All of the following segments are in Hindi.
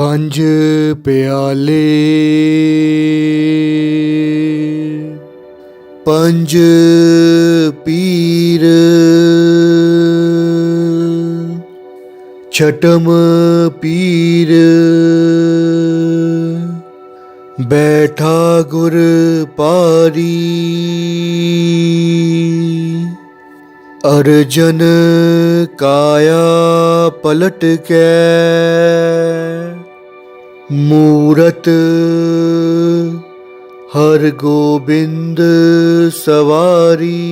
पंज प्याले पंज पीर छठम पीर बैठा गुर पारी अर्जन काया पलट के मूरत हर गोबिंद सवारी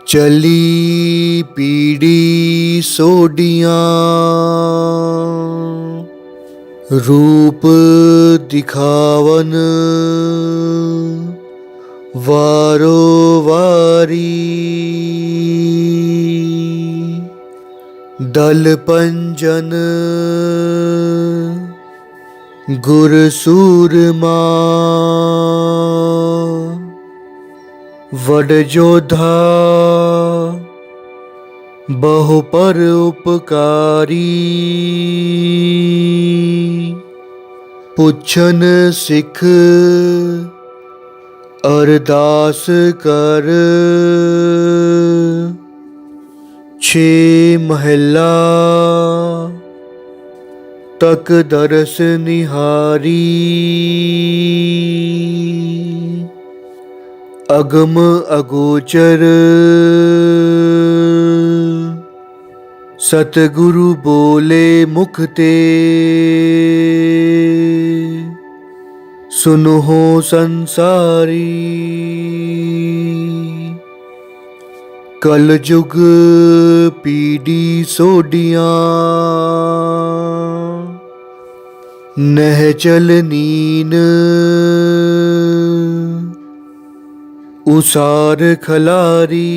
चली पीड़ी सोडियां रूप दिखावन वारो वारी दल पंजन गुर सूरमा वड जोधा बहु पर उपकारी पुछन सिख अरदास कर छे महला तक दरस निहारी अगम अगोचर सतगुरु बोले मुख ते सुनो संसारी कल जुग पीड़ी सोडियां नह चल नीन उसार खलारी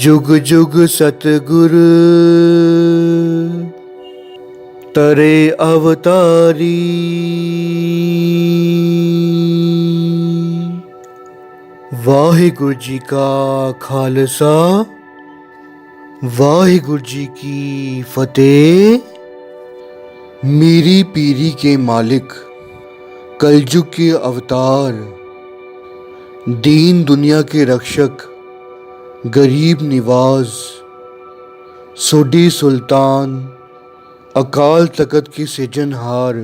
जुग जुग सतगुर तरे अवतारी वाहिगुरु जी का खालसा वाहिगुरु जी की फतेह। मेरी पीरी के मालिक कलयुग के अवतार दीन दुनिया के रक्षक गरीब निवाज सोडी सुल्तान अकाल तख्त की सिरजनहार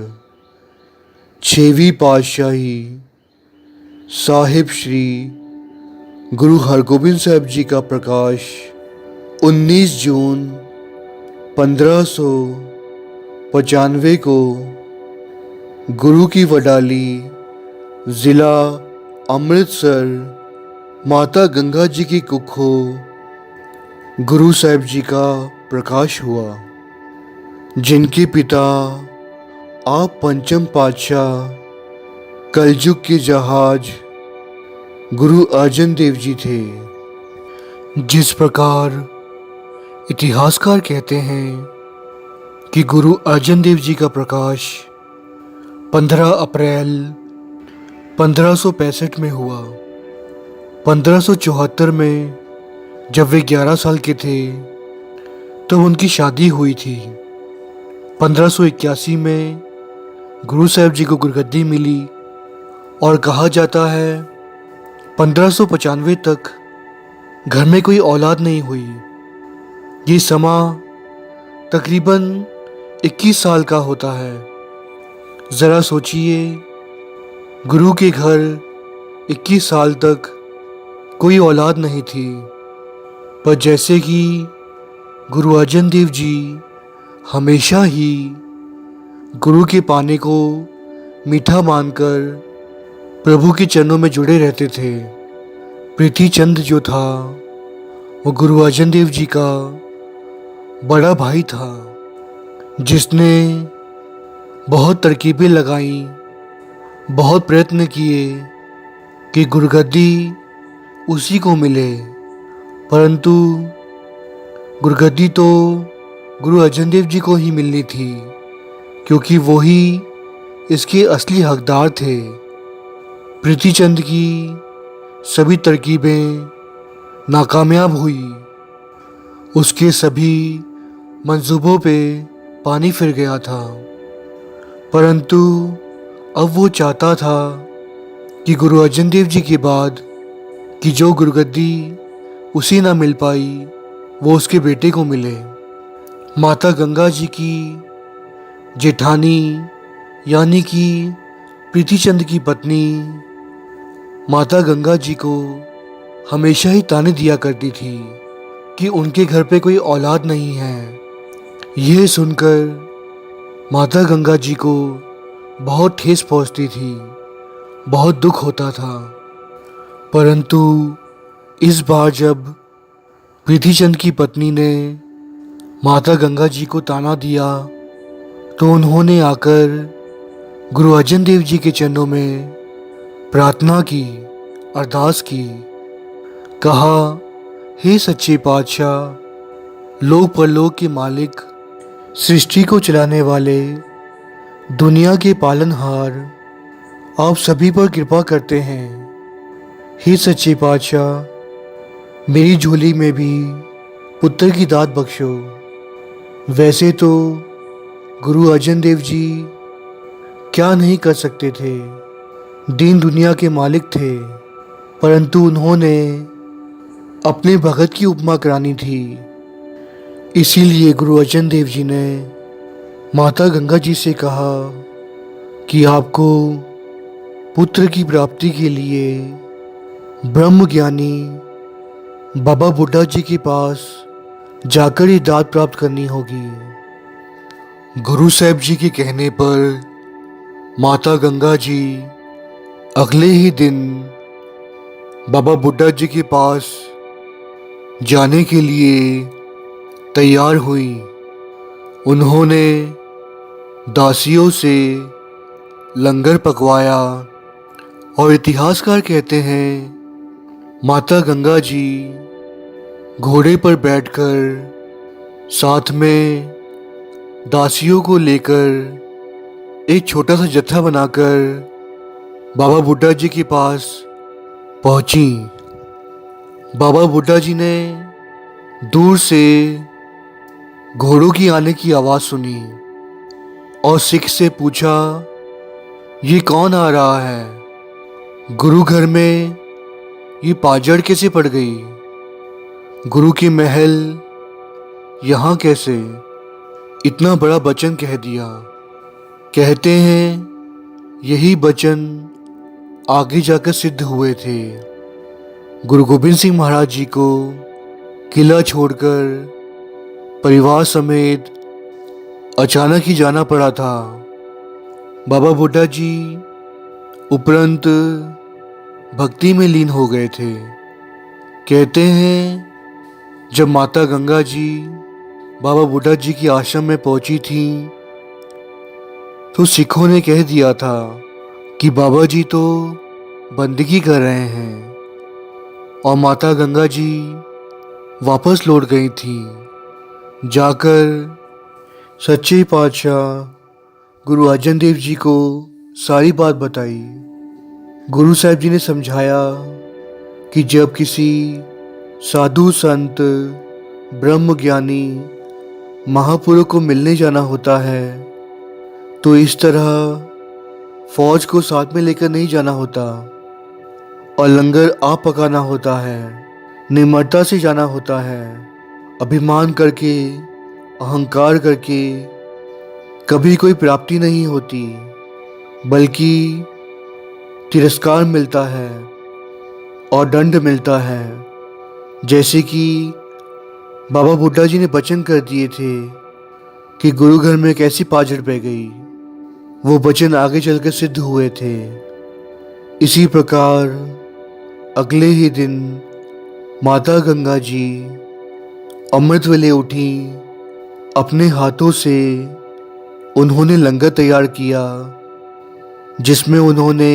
छेवीं पातशाही साहिब श्री गुरु हरगोबिंद साहब जी का प्रकाश 19 जून 1595 को गुरु की वडाली ज़िला अमृतसर माता गंगा जी की कुखों गुरु साहिब जी का प्रकाश हुआ, जिनके पिता आप पंचम पातशाह कलयुग के जहाज गुरु अर्जन देव जी थे। जिस प्रकार इतिहासकार कहते हैं कि गुरु अर्जन देव जी का प्रकाश 15 अप्रैल 1565 में हुआ। 1574 में जब वे 11 साल के थे तब उनकी शादी हुई थी। 1581 में गुरु साहिब जी को गुरगद्दी मिली और कहा जाता है 1595 तक घर में कोई औलाद नहीं हुई। ये समा तकरीबन 21 साल का होता है। ज़रा सोचिए, गुरु के घर 21 साल तक कोई औलाद नहीं थी, पर जैसे कि गुरु अर्जन देव जी हमेशा ही गुरु के पाने को मीठा मानकर प्रभु के चरणों में जुड़े रहते थे। प्रीति चंद जो था वो गुरु अर्जन देव जी का बड़ा भाई था, जिसने बहुत तरकीबें लगाई, बहुत प्रयत्न किए कि गुरगद्दी उसी को मिले, परंतु गुरगद्दी तो गुरु अर्जन देव जी को ही मिलनी थी, क्योंकि वो ही इसके असली हकदार थे। प्रीति चंद की सभी तरकीबें नाकामयाब हुई उसके सभी मंसूबों पे पानी फिर गया था। परंतु अब वो चाहता था कि गुरु अर्जन देव जी के बाद की जो गुरुगद्दी उसे ना मिल पाई वो उसके बेटे को मिले। माता गंगा जी की जेठानी यानी कि प्रीतिचंद की पत्नी माता गंगा जी को हमेशा ही ताने दिया करती थी कि उनके घर पे कोई औलाद नहीं है। यह सुनकर माता गंगा जी को बहुत ठेस पहुंचती थी, बहुत दुख होता था। परंतु इस बार जब प्रीतिचंद की पत्नी ने माता गंगा जी को ताना दिया तो उन्होंने आकर गुरु अर्जन देव जी के चरणों में प्रार्थना की, अरदास की। कहा, हे सच्चे पातशाह, लोक परलोक के मालिक, सृष्टि को चलाने वाले, दुनिया के पालनहार, आप सभी पर कृपा करते हैं। हे सच्चे पातशाह, मेरी झोली में भी पुत्र की दात बख्शो। वैसे तो गुरु अर्जन देव जी क्या नहीं कर सकते थे, दीन दुनिया के मालिक थे, परंतु उन्होंने अपने भगत की उपमा करानी थी। इसीलिए गुरु अर्जन देव जी ने माता गंगा जी से कहा कि आपको पुत्र की प्राप्ति के लिए ब्रह्म ज्ञानी बाबा बुड्ढा जी के पास जाकर ये दात प्राप्त करनी होगी। गुरु साहब जी के कहने पर माता गंगा जी अगले ही दिन बाबा बुड्ढा जी के पास जाने के लिए तैयार हुई। उन्होंने दासियों से लंगर पकवाया और इतिहासकार कहते हैं माता गंगा जी घोड़े पर बैठकर साथ में दासियों को लेकर एक छोटा सा जत्था बनाकर बाबा बुड्ढा जी के पास पहुंची। बाबा बुड्ढा जी ने दूर से घोड़ों की आने की आवाज़ सुनी और सिख से पूछा, ये कौन आ रहा है? गुरु घर में ये पाजड़ कैसे पड़ गई? गुरु की महल यहाँ कैसे? इतना बड़ा वचन कह दिया। कहते हैं यही वचन आगे जाकर सिद्ध हुए थे। गुरु गोबिंद सिंह महाराज जी को किला छोड़कर परिवार समेत अचानक ही जाना पड़ा था। बाबा बुड्ढा जी उपरंत भक्ति में लीन हो गए थे। कहते हैं जब माता गंगा जी बाबा बुड्ढा जी की आश्रम में पहुंची थी तो सिखों ने कह दिया था कि बाबा जी तो बंदगी कर रहे हैं, और माता गंगा जी वापस लौट गई थी। जाकर सच्चे पातशाह गुरु अर्जन देव जी को सारी बात बताई। गुरु साहब जी ने समझाया कि जब किसी साधु संत ब्रह्म ज्ञानी महापुरुष को मिलने जाना होता है तो इस तरह फौज को साथ में लेकर नहीं जाना होता और लंगर आप पकाना होता है। निम्रता से जाना होता है। अभिमान करके, अहंकार करके कभी कोई प्राप्ति नहीं होती, बल्कि तिरस्कार मिलता है और दंड मिलता है। जैसे कि बाबा बुड्ढा जी ने वचन कर दिए थे कि गुरु घर में कैसी पाजड़ पै गई, वो वचन आगे चलकर सिद्ध हुए थे। इसी प्रकार अगले ही दिन माता गंगा जी अमृत वेले उठी। अपने हाथों से उन्होंने लंगर तैयार किया, जिसमें उन्होंने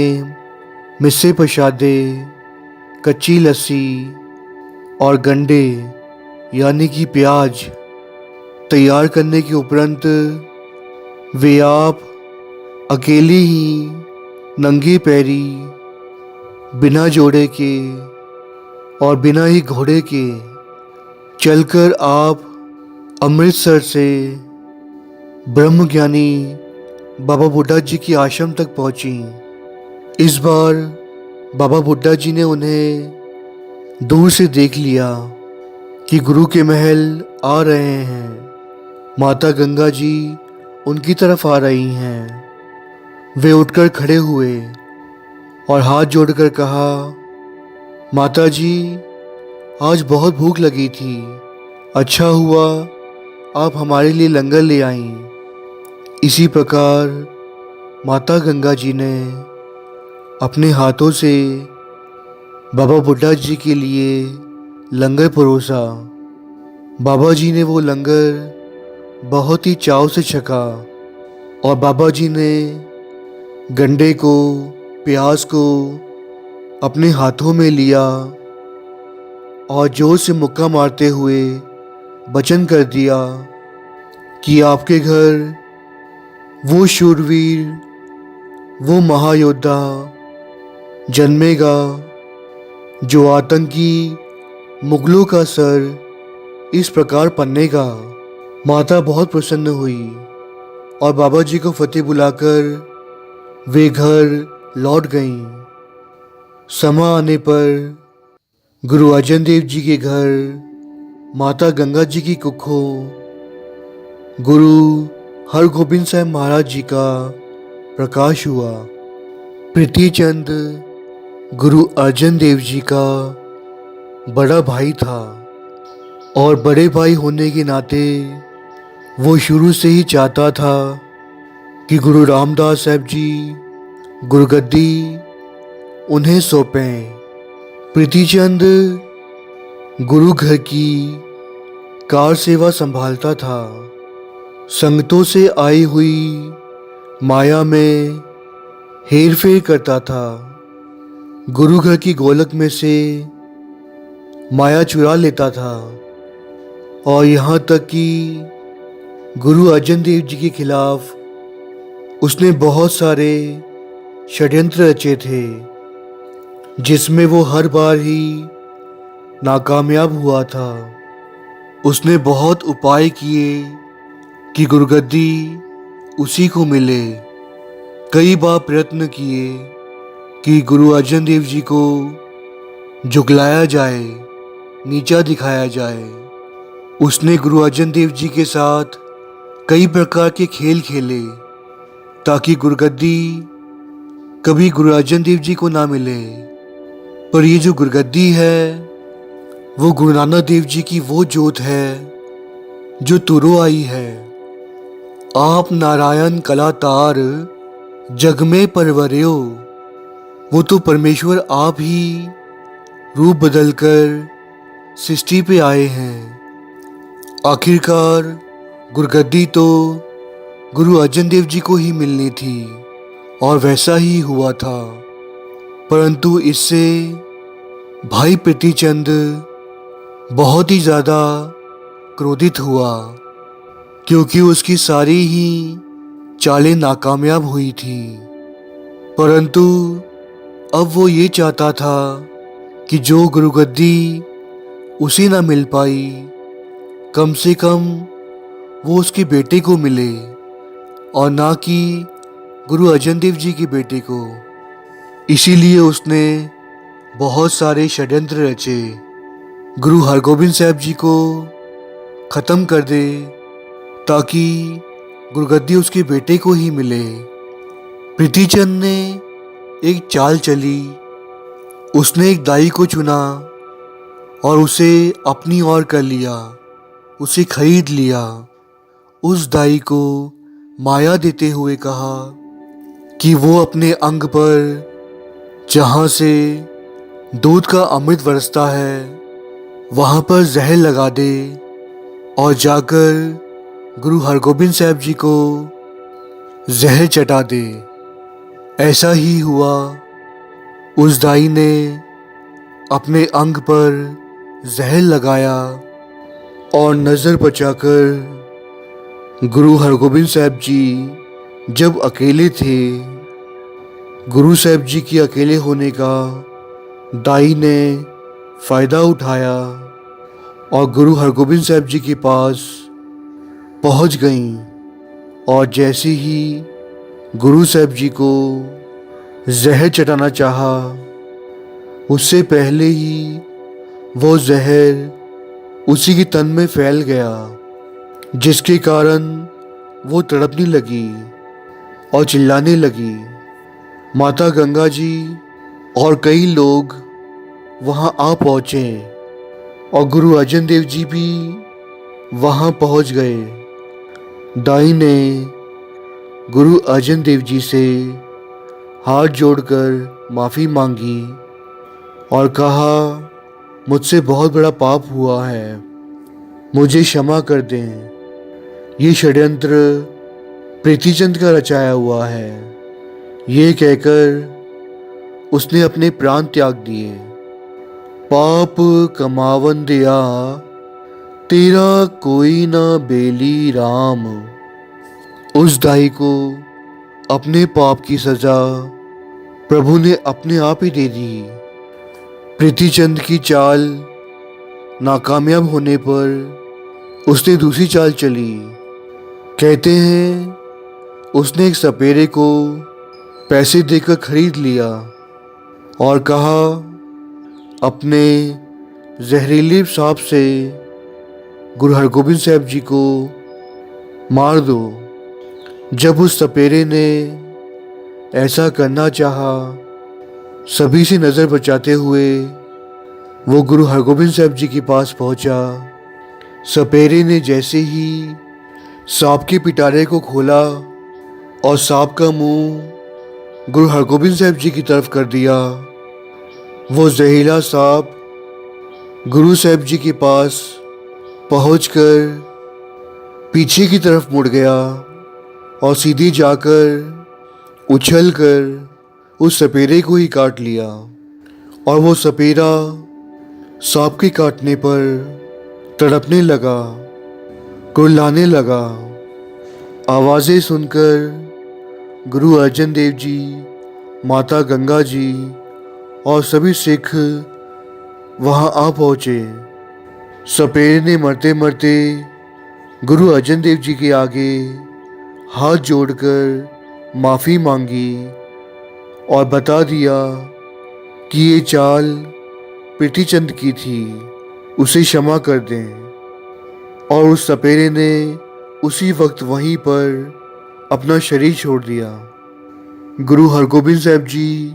मिस्से प्रसादे, कच्ची लस्सी और गंडे यानी कि प्याज तैयार करने के उपरंत वे आप अकेली ही नंगी पैरी बिना जोड़े के और बिना ही घोड़े के चलकर आप अमृतसर से ब्रह्मज्ञानी बाबा बुड्ढा जी की आश्रम तक पहुंची। इस बार बाबा बुड्ढा जी ने उन्हें दूर से देख लिया कि गुरु के महल आ रहे हैं। माता गंगा जी उनकी तरफ आ रही हैं। वे उठकर खड़े हुए और हाथ जोड़कर कहा, माता जी, आज बहुत भूख लगी थी। अच्छा हुआ आप हमारे लिए लंगर ले आईं। इसी प्रकार माता गंगा जी ने अपने हाथों से बाबा बुड्ढा जी के लिए लंगर परोसा। बाबा जी ने वो लंगर बहुत ही चाव से छका और बाबा जी ने गंडे को, प्याज को अपने हाथों में लिया और जोर से मुक्का मारते हुए वचन कर दिया कि आपके घर वो शूरवीर, वो महायोद्धा जन्मेगा जो आतंकी मुगलों का सर इस प्रकार पन्नेगा। माता बहुत प्रसन्न हुई और बाबा जी को फतेह बुलाकर वे घर लौट गईं। समय आने पर गुरु अर्जन देव जी के घर माता गंगा जी की कुखों गुरु हरगोबिंद साहब महाराज जी का प्रकाश हुआ। प्रीतिचंद गुरु अर्जन देव जी का बड़ा भाई था और बड़े भाई होने के नाते वो शुरू से ही चाहता था कि गुरु रामदास साहब जी गुरुगद्दी उन्हें सौंपें। प्रीतिचंद गुरु घर की कार सेवा संभालता था। संगतों से आई हुई माया में हेर फेर करता था। गुरु घर की गोलक में से माया चुरा लेता था और यहाँ तक कि गुरु अर्जन देव जी के खिलाफ उसने बहुत सारे षड्यंत्र रचे थे, जिसमें वो हर बार ही नाकामयाब हुआ था। उसने बहुत उपाय किए कि गुरुगद्दी उसी को मिले। कई बार प्रयत्न किए कि गुरु अर्जन देव जी को झुकलाया जाए, नीचा दिखाया जाए। उसने गुरु अर्जन देव जी के साथ कई प्रकार के खेल खेले ताकि गुरुगद्दी कभी गुरु अर्जन देव जी को ना मिले। पर ये जो गुरुगद्दी है वो गुरु नानक देव जी की वो जोत है जो तुरो आई है। आप नारायण कलातार जग में परवरियो। वो तो परमेश्वर आप ही रूप बदलकर सृष्टि पे आए हैं। आखिरकार गुरुगद्दी तो गुरु अर्जन देव जी को ही मिलनी थी और वैसा ही हुआ था। परंतु इससे भाई प्रीतिचंद बहुत ही ज़्यादा क्रोधित हुआ, क्योंकि उसकी सारी ही चालें नाकामयाब हुई थी। परंतु अब वो ये चाहता था कि जो गुरुगद्दी उसे ना मिल पाई, कम से कम वो उसके बेटे को मिले और ना कि गुरु अर्जन देव जी के बेटे को। इसीलिए उसने बहुत सारे षड्यंत्र रचे। गुरु हरगोबिंद साहब जी को ख़त्म कर दे ताकि गुरुगद्दी उसके बेटे को ही मिले। प्रीतिचंद ने एक चाल चली। उसने एक दाई को चुना और उसे अपनी ओर कर लिया, उसे खरीद लिया। उस दाई को माया देते हुए कहा कि वो अपने अंग पर जहाँ से दूध का अमृत बरसता है वहाँ पर जहर लगा दे और जाकर गुरु हरगोबिंद साहब जी को जहर चटा दे। ऐसा ही हुआ। उस दाई ने अपने अंग पर जहर लगाया और नज़र बचाकर गुरु हरगोबिंद साहब जी जब अकेले थे, गुरु साहब जी के अकेले होने का दाई ने फ़ायदा उठाया और गुरु हरगोबिंद साहब जी के पास पहुंच गईं। और जैसे ही गुरु साहब जी को जहर चटाना चाहा, उससे पहले ही वो जहर उसी के तन में फैल गया, जिसके कारण वो तड़पने लगी और चिल्लाने लगी। माता गंगा जी और कई लोग वहाँ आ पहुँचे और गुरु अर्जन देव जी भी वहाँ पहुँच गए। दाई ने गुरु अर्जन देव जी से हाथ जोड़कर माफ़ी मांगी और कहा, मुझसे बहुत बड़ा पाप हुआ है, मुझे क्षमा कर दें। ये षड्यंत्र प्रीतिचंद का रचाया हुआ है। ये कहकर उसने अपने प्राण त्याग दिए। पाप कमावन दिया, तेरा कोई ना बेली राम। उस दाई को अपने पाप की सजा प्रभु ने अपने आप ही दे दी। प्रीतिचंद की चाल नाकामयाब होने पर उसने दूसरी चाल चली। कहते हैं उसने एक सपेरे को पैसे देकर खरीद लिया और कहा, अपने जहरीले सांप से गुरु हरगोबिंद साहब जी को मार दो। जब उस सपेरे ने ऐसा करना चाहा, सभी से नज़र बचाते हुए वो गुरु हरगोबिंद साहब जी के पास पहुंचा। सपेरे ने जैसे ही सांप के पिटारे को खोला और सांप का मुंह गुरु हरगोबिंद साहब जी की तरफ कर दिया, वो जहरीला सांप गुरु साहब जी के पास पहुंचकर पीछे की तरफ मुड़ गया और सीधे जाकर उछलकर उस सपेरे को ही काट लिया। और वो सपेरा सांप के काटने पर तड़पने लगा, कुर्लाने लगा। आवाज़ें सुनकर गुरु अर्जन देव जी, माता गंगा जी और सभी सिख वहाँ आ पहुँचे। सपेरे ने मरते मरते गुरु अर्जन देव जी के आगे हाथ जोड़कर माफ़ी मांगी और बता दिया कि ये चाल प्रीतिचंद की थी, उसे क्षमा कर दें। और उस सपेरे ने उसी वक्त वहीं पर अपना शरीर छोड़ दिया। गुरु हरगोबिंद साहब जी,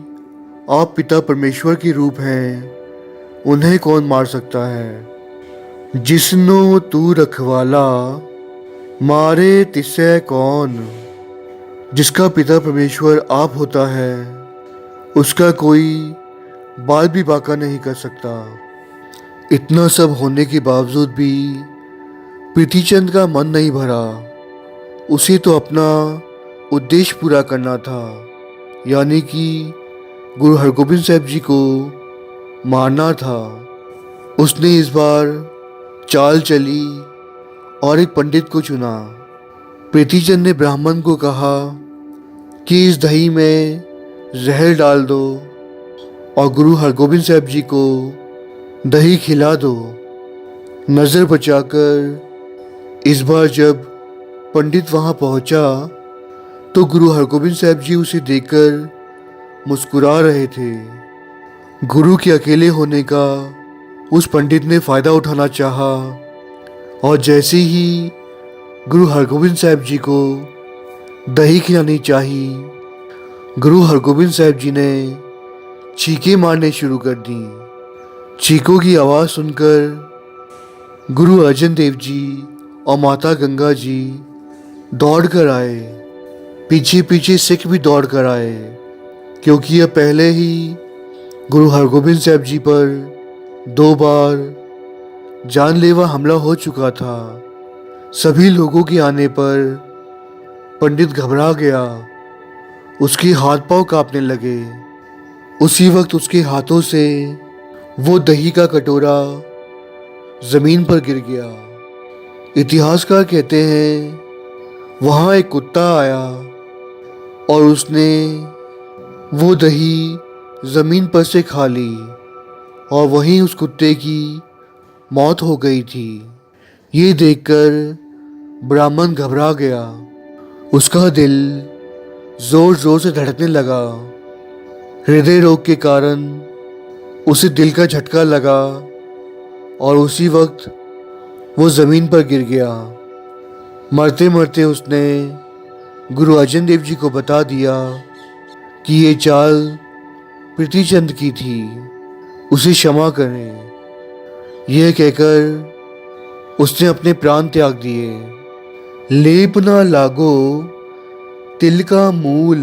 आप पिता परमेश्वर के रूप हैं, उन्हें कौन मार सकता है। जिसनो तू रखवाला, मारे तिसै कौन। जिसका पिता परमेश्वर आप होता है, उसका कोई बाल भी बांका नहीं कर सकता। इतना सब होने के बावजूद भी प्रीतिचंद का मन नहीं भरा। उसे तो अपना उद्देश्य पूरा करना था, यानी कि गुरु हरगोबिंद साहब जी को मारना था। उसने इस बार चाल चली और एक पंडित को चुना। प्रीतिचंद ने ब्राह्मण को कहा कि इस दही में जहर डाल दो और गुरु हरगोबिंद साहब जी को दही खिला दो। नज़र बचाकर इस बार जब पंडित वहाँ पहुँचा तो गुरु हरगोबिंद साहब जी उसे देखकर मुस्कुरा रहे थे। गुरु के अकेले होने का उस पंडित ने फ़ायदा उठाना चाहा और जैसे ही गुरु हरगोबिंद साहब जी को दही खिलानी चाहिए, गुरु हरगोबिंद साहब जी ने चीखें मारने शुरू कर दी। चीखों की आवाज़ सुनकर गुरु अर्जन देव जी और माता गंगा जी दौड़ कर आए। पीछे पीछे सिख भी दौड़ कर आए, क्योंकि यह पहले ही गुरु हरगोबिंद साहब जी पर 2 बार जानलेवा हमला हो चुका था। सभी लोगों के आने पर पंडित घबरा गया, उसके हाथ पांव कांपने लगे। उसी वक्त उसके हाथों से वो दही का कटोरा जमीन पर गिर गया। इतिहासकार कहते हैं वहाँ एक कुत्ता आया और उसने वो दही जमीन पर से खा ली और वहीं उस कुत्ते की मौत हो गई थी। ये देखकर ब्राह्मण घबरा गया। उसका दिल जोर जोर से धड़कने लगा। हृदय रोग के कारण उसे दिल का झटका लगा और उसी वक्त वो जमीन पर गिर गया। मरते मरते उसने गुरु अर्जन देव जी को बता दिया कि ये चाल प्रीतिचंद की थी, उसे क्षमा करें। यह कहकर उसने अपने प्राण त्याग दिए। लेप ना लागो तिल का मूल,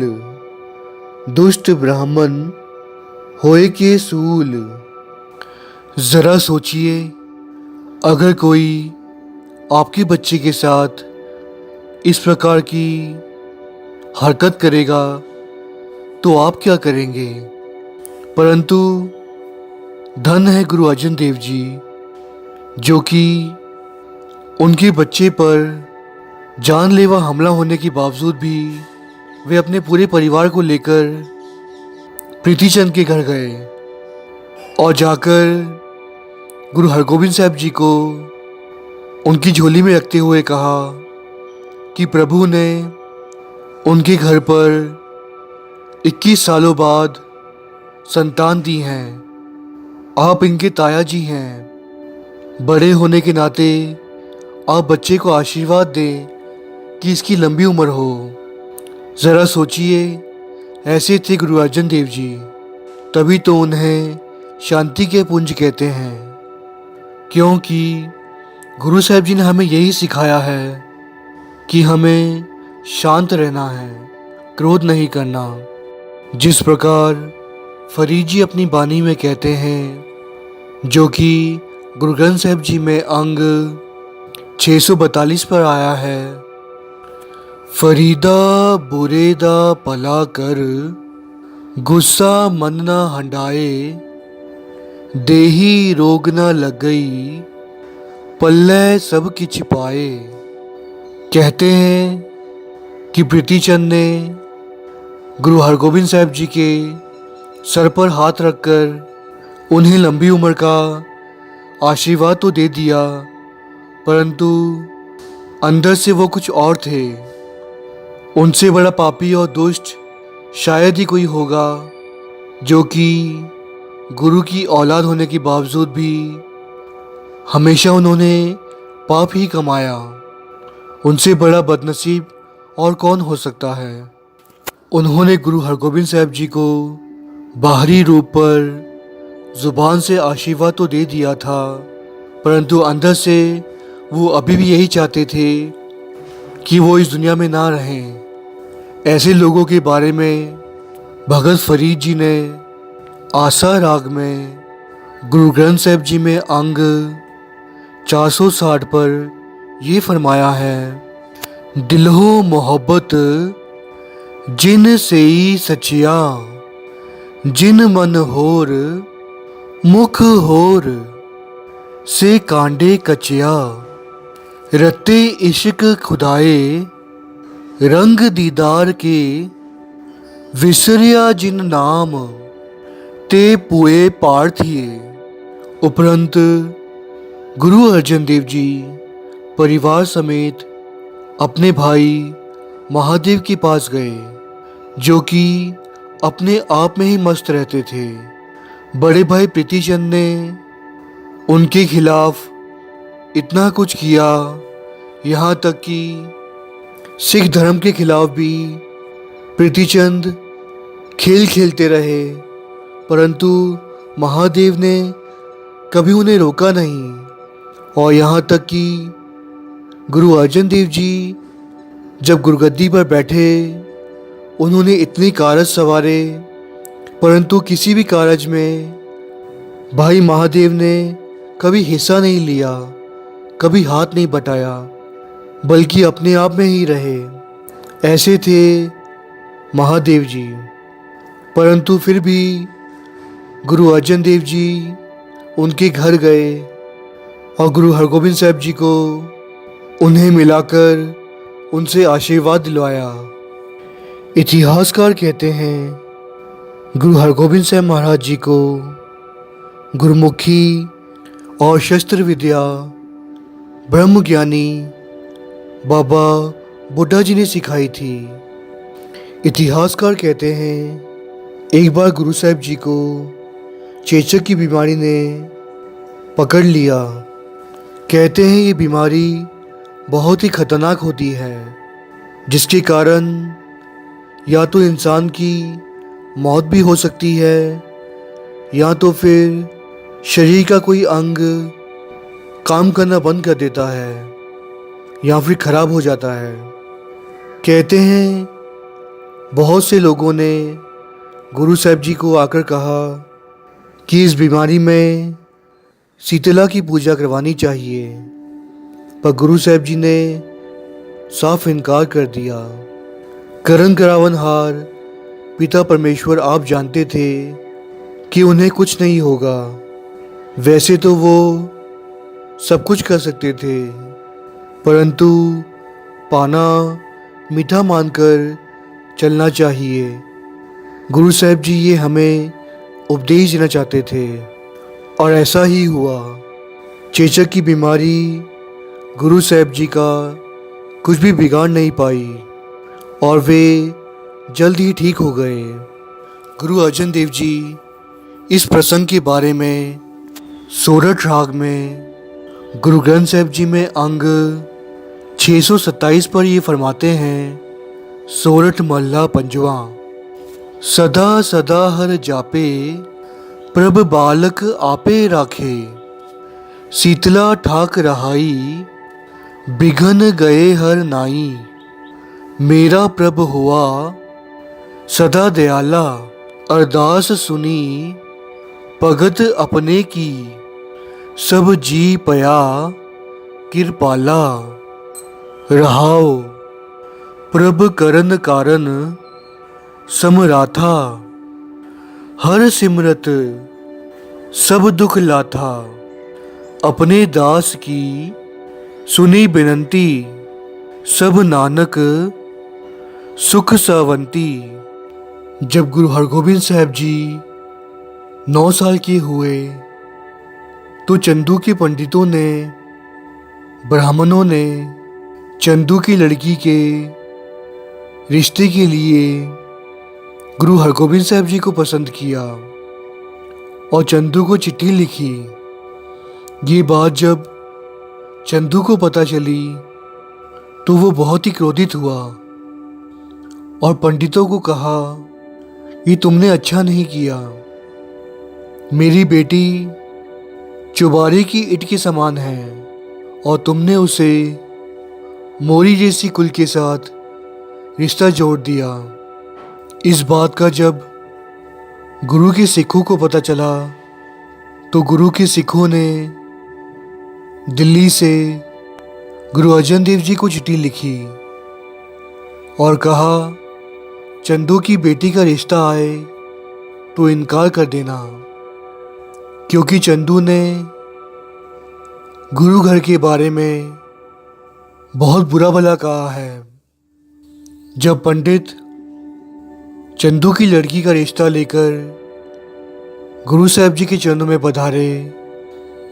दुष्ट ब्राह्मण होए के सूल। जरा सोचिए, अगर कोई आपके बच्चे के साथ इस प्रकार की हरकत करेगा तो आप क्या करेंगे? परंतु धन है गुरु अर्जन देव जी, जो कि उनके बच्चे पर जानलेवा हमला होने के बावजूद भी वे अपने पूरे परिवार को लेकर प्रीतिचंद के घर गए और जाकर गुरु हरगोविंद साहब जी को उनकी झोली में रखते हुए कहा कि प्रभु ने उनके घर पर 21 सालों बाद संतान दी हैं। आप इनके ताया जी हैं। बड़े होने के नाते आप बच्चे को आशीर्वाद दें कि इसकी लंबी उम्र हो। ज़रा सोचिए, ऐसे थे गुरु अर्जन देव जी, तभी तो उन्हें शांति के पुंज कहते हैं। क्योंकि गुरु साहब जी ने हमें यही सिखाया है कि हमें शांत रहना है, क्रोध नहीं करना। जिस प्रकार फरीद जी अपनी बानी में कहते हैं, जो कि गुरु ग्रंथ साहब जी में अंग 642 पर आया है, फरीदा बुरेदा पला कर, गुस्सा मन न हंडाए, देही रोग न लग गई, पल्ले सब किछ पाए। कहते हैं कि प्रीतिचंद ने गुरु हरगोविंद साहब जी के सर पर हाथ रखकर उन्हें लंबी उम्र का आशीर्वाद तो दे दिया, परंतु अंदर से वो कुछ और थे। उनसे बड़ा पापी और दुष्ट शायद ही कोई होगा, जो कि गुरु की औलाद होने के बावजूद भी हमेशा उन्होंने पाप ही कमाया। उनसे बड़ा बदनसीब और कौन हो सकता है। उन्होंने गुरु हरगोविंद साहब जी को बाहरी रूप पर जुबान से आशीर्वाद तो दे दिया था, परंतु अंदर से वो अभी भी यही चाहते थे कि वो इस दुनिया में ना रहें। ऐसे लोगों के बारे में भगत फरीद जी ने आशा राग में गुरु ग्रंथ साहब जी में अंग 460 पर ये फरमाया है, दिलहो मोहब्बत जिन सेई सचिया, जिन मन होर मुख होर, से कांडे कचिया, रत्ते इश्क खुदाए, रंग दीदार के, विसरिया जिन नाम, ते पुए पार्थिए। उपरंत गुरु अर्जन देव जी परिवार समेत अपने भाई महादेव के पास गए, जो कि अपने आप में ही मस्त रहते थे। बड़े भाई प्रीतिचंद ने उनके खिलाफ इतना कुछ किया, यहाँ तक कि सिख धर्म के खिलाफ भी प्रीतिचंद खेल खेलते रहे, परंतु महादेव ने कभी उन्हें रोका नहीं। और यहाँ तक कि गुरु अर्जन देव जी जब गुरुगद्दी पर बैठे, उन्होंने इतने कारज संवारे, परंतु किसी भी कारज में भाई महादेव ने कभी हिस्सा नहीं लिया, कभी हाथ नहीं बटाया, बल्कि अपने आप में ही रहे। ऐसे थे महादेव जी। परंतु फिर भी गुरु अर्जन देव जी उनके घर गए और गुरु हरगोविंद साहब जी को उन्हें मिलाकर उनसे आशीर्वाद दिलवाया। इतिहासकार कहते हैं, गुरु हरगोविंद साहब महाराज जी को गुरुमुखी और शस्त्र विद्या ब्रह्म ज्ञानी बाबा बुड्ढा जी ने सिखाई थी। इतिहासकार कहते हैं एक बार गुरु साहिब जी को चेचक की बीमारी ने पकड़ लिया। कहते हैं ये बीमारी बहुत ही खतरनाक होती है, जिसके कारण या तो इंसान की मौत भी हो सकती है या तो फिर शरीर का कोई अंग काम करना बंद कर देता है या फिर खराब हो जाता है। कहते हैं बहुत से लोगों ने गुरु साहिब जी को आकर कहा कि इस बीमारी में शीतला की पूजा करवानी चाहिए, पर गुरु साहिब जी ने साफ इनकार कर दिया। करण करावन हार पिता परमेश्वर आप जानते थे कि उन्हें कुछ नहीं होगा। वैसे तो वो सब कुछ कर सकते थे, परंतु पाना मीठा मानकर चलना चाहिए। गुरु साहिब जी ये हमें उपदेश देना चाहते थे और ऐसा ही हुआ। चेचक की बीमारी गुरु साहिब जी का कुछ भी बिगाड़ नहीं पाई और वे जल्द ही ठीक हो गए। गुरु अर्जन देव जी इस प्रसंग के बारे में सोरठ राग में गुरु ग्रंथ साहिब जी में अंग 627 पर ये फरमाते हैं, सोरठ महला पंजवा। सदा सदा हर जापे प्रभ बालक आपे राखे, शीतला ठाक रहाई बिघन गए हर नाई। मेरा प्रभ हुआ सदा दयाला, अरदास सुनी भगत अपने की। सब जी पया कृपाला, रहाओ प्रभ करन कारण समराथा। हर सिमरत सब दुख लाथा, अपने दास की सुनी बिनती। सब नानक सुख सावंती। जब गुरु हरगोबिंद साहब जी 9 साल के हुए तो चंदू के पंडितों ने, ब्राह्मणों ने चंदू की लड़की के रिश्ते के लिए गुरु हरगोबिंद साहब जी को पसंद किया और चंदू को चिट्ठी लिखी। ये बात जब चंदू को पता चली तो वो बहुत ही क्रोधित हुआ और पंडितों को कहा, ये तुमने अच्छा नहीं किया। मेरी बेटी चुबारे की ईंट के समान है और तुमने उसे मोरी जैसी कुल के साथ रिश्ता जोड़ दिया। इस बात का जब गुरु के सिखों को पता चला तो गुरु के सिखों ने दिल्ली से गुरु अर्जन देव जी को चिट्ठी लिखी और कहा, चंदू की बेटी का रिश्ता आए तो इनकार कर देना, क्योंकि चंदू ने गुरु घर के बारे में बहुत बुरा भला कहा है। जब पंडित चंदू की लड़की का रिश्ता लेकर गुरु साहिब जी के चरणों में पधारे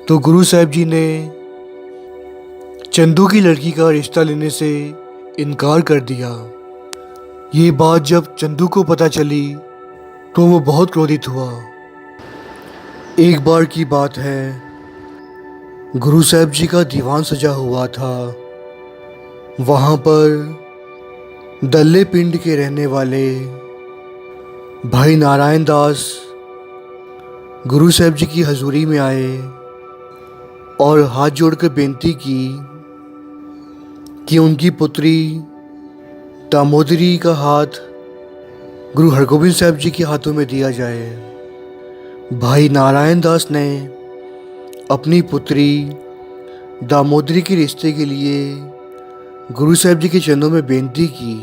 तो गुरु साहिब जी ने चंदू की लड़की का रिश्ता लेने से इनकार कर दिया। ये बात जब चंदू को पता चली तो वो बहुत क्रोधित हुआ। एक बार की बात है, गुरु साहिब जी का दीवान सजा हुआ था। वहाँ पर दल्ले पिंड के रहने वाले भाई नारायण दास गुरु साहिब जी की हजूरी में आए और हाथ जोड़कर बेनती की कि उनकी पुत्री दामोदरी का हाथ गुरु हरगोबिंद साहिब जी के हाथों में दिया जाए। भाई नारायण दास ने अपनी पुत्री दामोदरी के रिश्ते के लिए गुरु साहिब जी के चरणों में बेनती की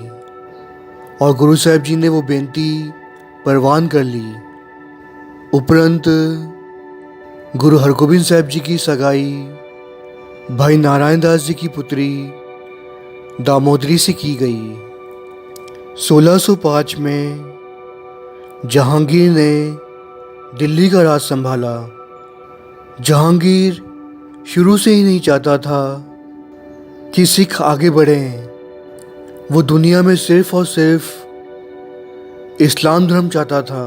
और गुरु साहिब जी ने वो बेनती परवान कर ली। उपरंत गुरु हरगोबिंद साहिब जी की सगाई भाई नारायण दास जी की पुत्री दामोदरी से की गई। 1605 में जहांगीर ने दिल्ली का राज संभाला। जहांगीर शुरू से ही नहीं चाहता था कि सिख आगे बढ़ें। वो दुनिया में सिर्फ और सिर्फ इस्लाम धर्म चाहता था।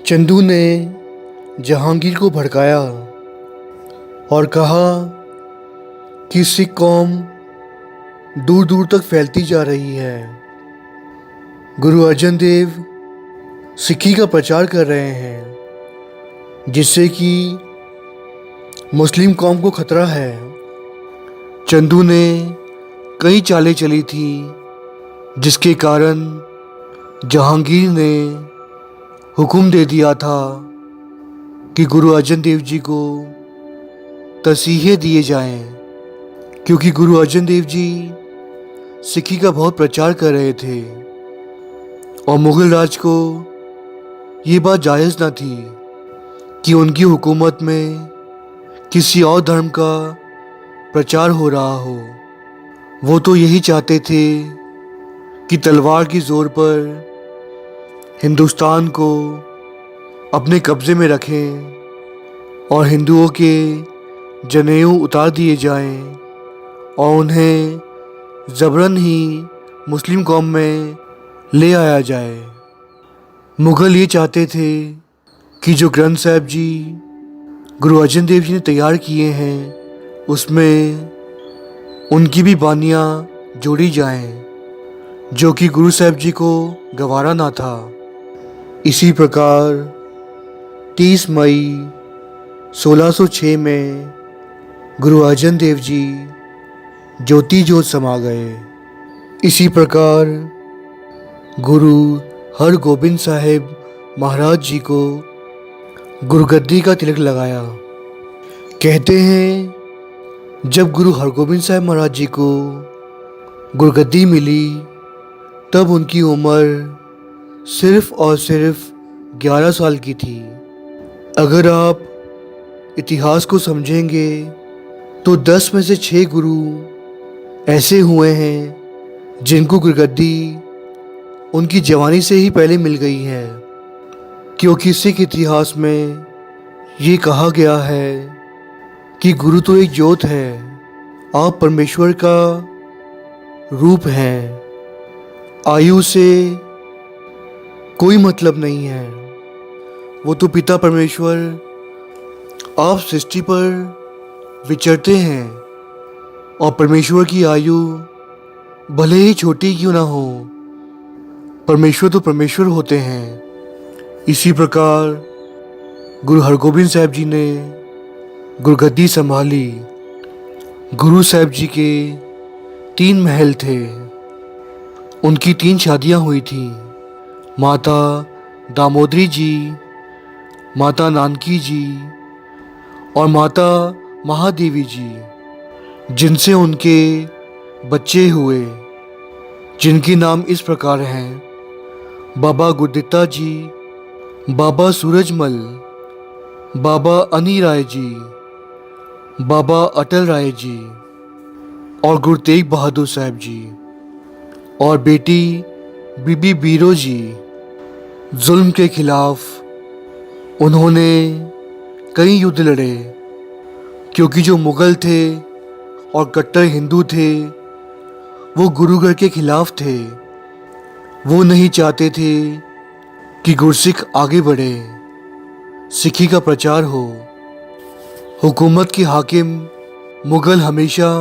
चंदू ने जहांगीर को भड़काया और कहा कि सिख कौम दूर दूर तक फैलती जा रही है। गुरु अर्जन देव सिक्खी का प्रचार कर रहे हैं, जिससे कि मुस्लिम कौम को खतरा है। चंदू ने कई चालें चली थी, जिसके कारण जहांगीर ने हुक्म दे दिया था कि गुरु अर्जन देव जी को तसीहे दिए जाएं, क्योंकि गुरु अर्जन देव जी सिक्खी का बहुत प्रचार कर रहे थे और मुगल राज को ये बात जायज़ न थी कि उनकी हुकूमत में किसी और धर्म का प्रचार हो रहा हो। वो तो यही चाहते थे कि तलवार की जोर पर हिंदुस्तान को अपने कब्ज़े में रखें और हिंदुओं के जनेऊ उतार दिए जाएं और उन्हें ज़बरन ही मुस्लिम कौम में ले आया जाए। मुग़ल ये चाहते थे कि जो ग्रंथ साहिब जी गुरु अर्जन देव जी ने तैयार किए हैं, उसमें उनकी भी बानियाँ जोड़ी जाएं, जो कि गुरु साहिब जी को गवारा ना था। इसी प्रकार 30 मई 1606 में गुरु अर्जन देव जी ज्योति ज्योत समा गए। इसी प्रकार गुरु हरगोबिंद साहिब महाराज जी को गुरुगद्दी का तिलक लगाया। कहते हैं जब गुरु हरगोबिंद साहिब महाराज जी को गुरुगद्दी मिली, तब उनकी उम्र सिर्फ और सिर्फ 11 साल की थी। अगर आप इतिहास को समझेंगे तो 10 में से 6 गुरु ऐसे हुए हैं जिनको गुरुगद्दी उनकी जवानी से ही पहले मिल गई है, क्योंकि सिख इतिहास में ये कहा गया है कि गुरु तो एक ज्योत है, आप परमेश्वर का रूप हैं। आयु से कोई मतलब नहीं है, वो तो पिता परमेश्वर आप सृष्टि पर विचरते हैं और परमेश्वर की आयु भले ही छोटी क्यों ना हो, परमेश्वर तो परमेश्वर होते हैं। इसी प्रकार गुरु हरगोबिंद साहिब जी ने गुरुगद्दी संभाली। गुरु साहिब जी के 3 महल थे, उनकी 3 शादियां हुई थी। माता दामोदरी जी, माता नानकी जी और माता महादेवी जी, जिनसे उनके बच्चे हुए, जिनके नाम इस प्रकार हैं: बाबा गुरदित्ता जी, बाबा सूरजमल, बाबा अनी राय जी, बाबा अटल राय जी और गुरु तेग बहादुर साहब जी। और बेटी बीबी बीरो जी। जुल्म के खिलाफ उन्होंने कई युद्ध लड़े, क्योंकि जो मुग़ल थे और कट्टर हिंदू थे वो गुरुगढ़ के खिलाफ थे। वो नहीं चाहते थे कि गुरसिख आगे बढ़े, सिक्खी का प्रचार हो। हुकूमत के हाकिम मुग़ल हमेशा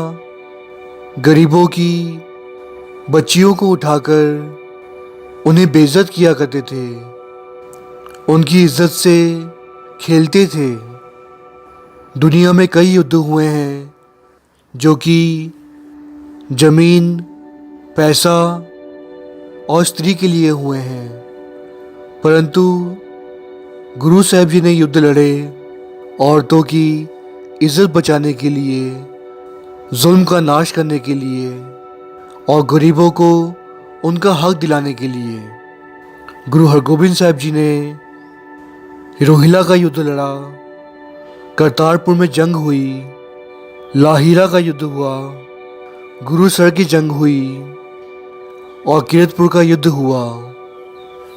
गरीबों की बच्चियों को उठाकर उन्हें बेइज्जत किया करते थे, उनकी इज्जत से खेलते थे। दुनिया में कई युद्ध हुए हैं जो कि ज़मीन, पैसा और स्त्री के लिए हुए हैं, परंतु गुरु साहिब जी ने युद्ध लड़े औरतों की इज्जत बचाने के लिए, जुल्म का नाश करने के लिए और गरीबों को उनका हक दिलाने के लिए। गुरु हरगोबिंद साहिब जी ने रोहिला का युद्ध लड़ा, करतारपुर में जंग हुई, लाहिरा का युद्ध हुआ, गुरुसर की जंग हुई और किरतपुर का युद्ध हुआ।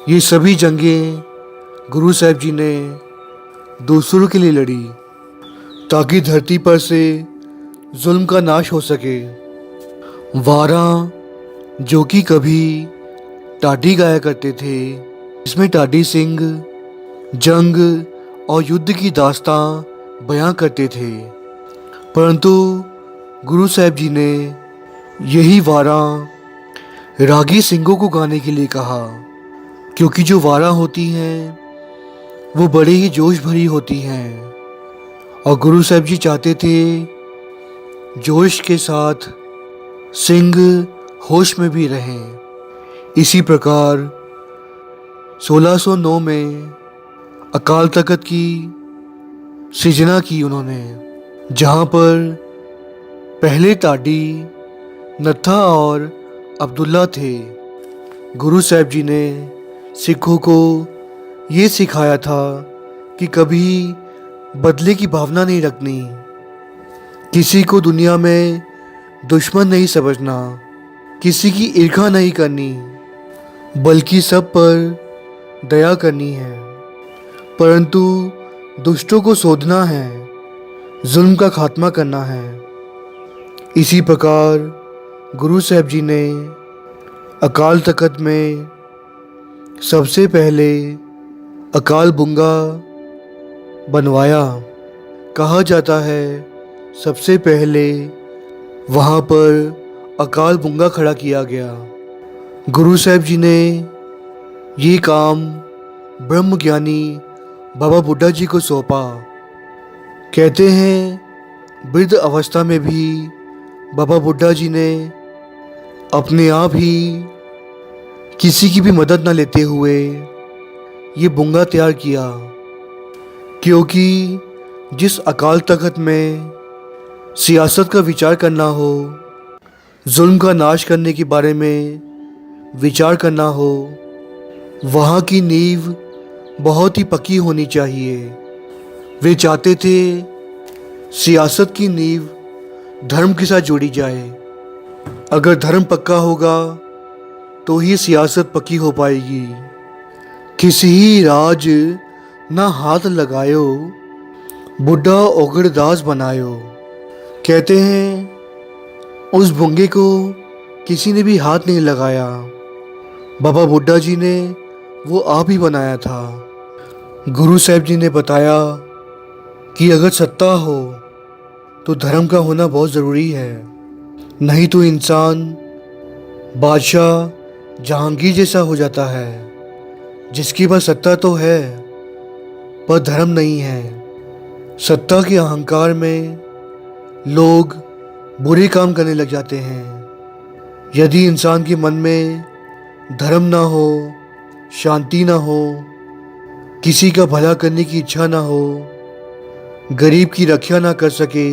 ये सभी जंगें गुरु साहिब जी ने दूसरों के लिए लड़ी। ताकि धरती पर से जुल्म का नाश हो सके। वारा जो कि कभी टाडी गाया करते थे, इसमें टाडी सिंह जंग और युद्ध की दास्तां बयां करते थे। परंतु गुरु साहब जी ने यही वारा रागी सिंहों को गाने के लिए कहा, क्योंकि जो वारा होती हैं वो बड़े ही जोश भरी होती हैं और गुरु साहब जी चाहते थे जोश के साथ सिंह होश में भी रहें। इसी प्रकार 1609 में अकाल तख्त की सृजना की उन्होंने, जहाँ पर पहले टाडी नत्था और अब्दुल्ला थे। गुरु साहब जी ने सिखों को ये सिखाया था कि कभी बदले की भावना नहीं रखनी, किसी को दुनिया में दुश्मन नहीं समझना, किसी की ईर्ष्या नहीं करनी, बल्कि सब पर दया करनी है, परंतु दुष्टों को सोधना है, जुल्म का खात्मा करना है। इसी प्रकार गुरु साहब जी ने अकाल तख्त में सबसे पहले अकाल बुंगा बनवाया। कहा जाता है सबसे पहले वहाँ पर अकाल बुंगा खड़ा किया गया। गुरु साहब जी ने ये काम ब्रह्म ज्ञानी बाबा बुड्ढा जी को सौंपा। कहते हैं वृद्ध अवस्था में भी बाबा बुड्ढा जी ने अपने आप ही किसी की भी मदद न लेते हुए ये बुंगा तैयार किया, क्योंकि जिस अकाल तख्त में सियासत का विचार करना हो, जुल्म का नाश करने के बारे में विचार करना हो, वहाँ की नींव बहुत ही पक्की होनी चाहिए। वे चाहते थे सियासत की नींव धर्म के साथ जोड़ी जाए। अगर धर्म पक्का होगा तो ही सियासत पक्की हो पाएगी। किसी ही राज ना हाथ लगायो, बुड्ढा ओगड़दास बनायो। कहते हैं उस बुंगे को किसी ने भी हाथ नहीं लगाया, बाबा बुड्ढा जी ने वो आप ही बनाया था। गुरु साहब जी ने बताया कि अगर सत्ता हो तो धर्म का होना बहुत ज़रूरी है, नहीं तो इंसान बादशाह जहांगीर जैसा हो जाता है, जिसके पास सत्ता तो है पर धर्म नहीं है। सत्ता के अहंकार में लोग बुरे काम करने लग जाते हैं। यदि इंसान के मन में धर्म ना हो, शांति ना हो, किसी का भला करने की इच्छा ना हो, गरीब की रक्षा ना कर सके,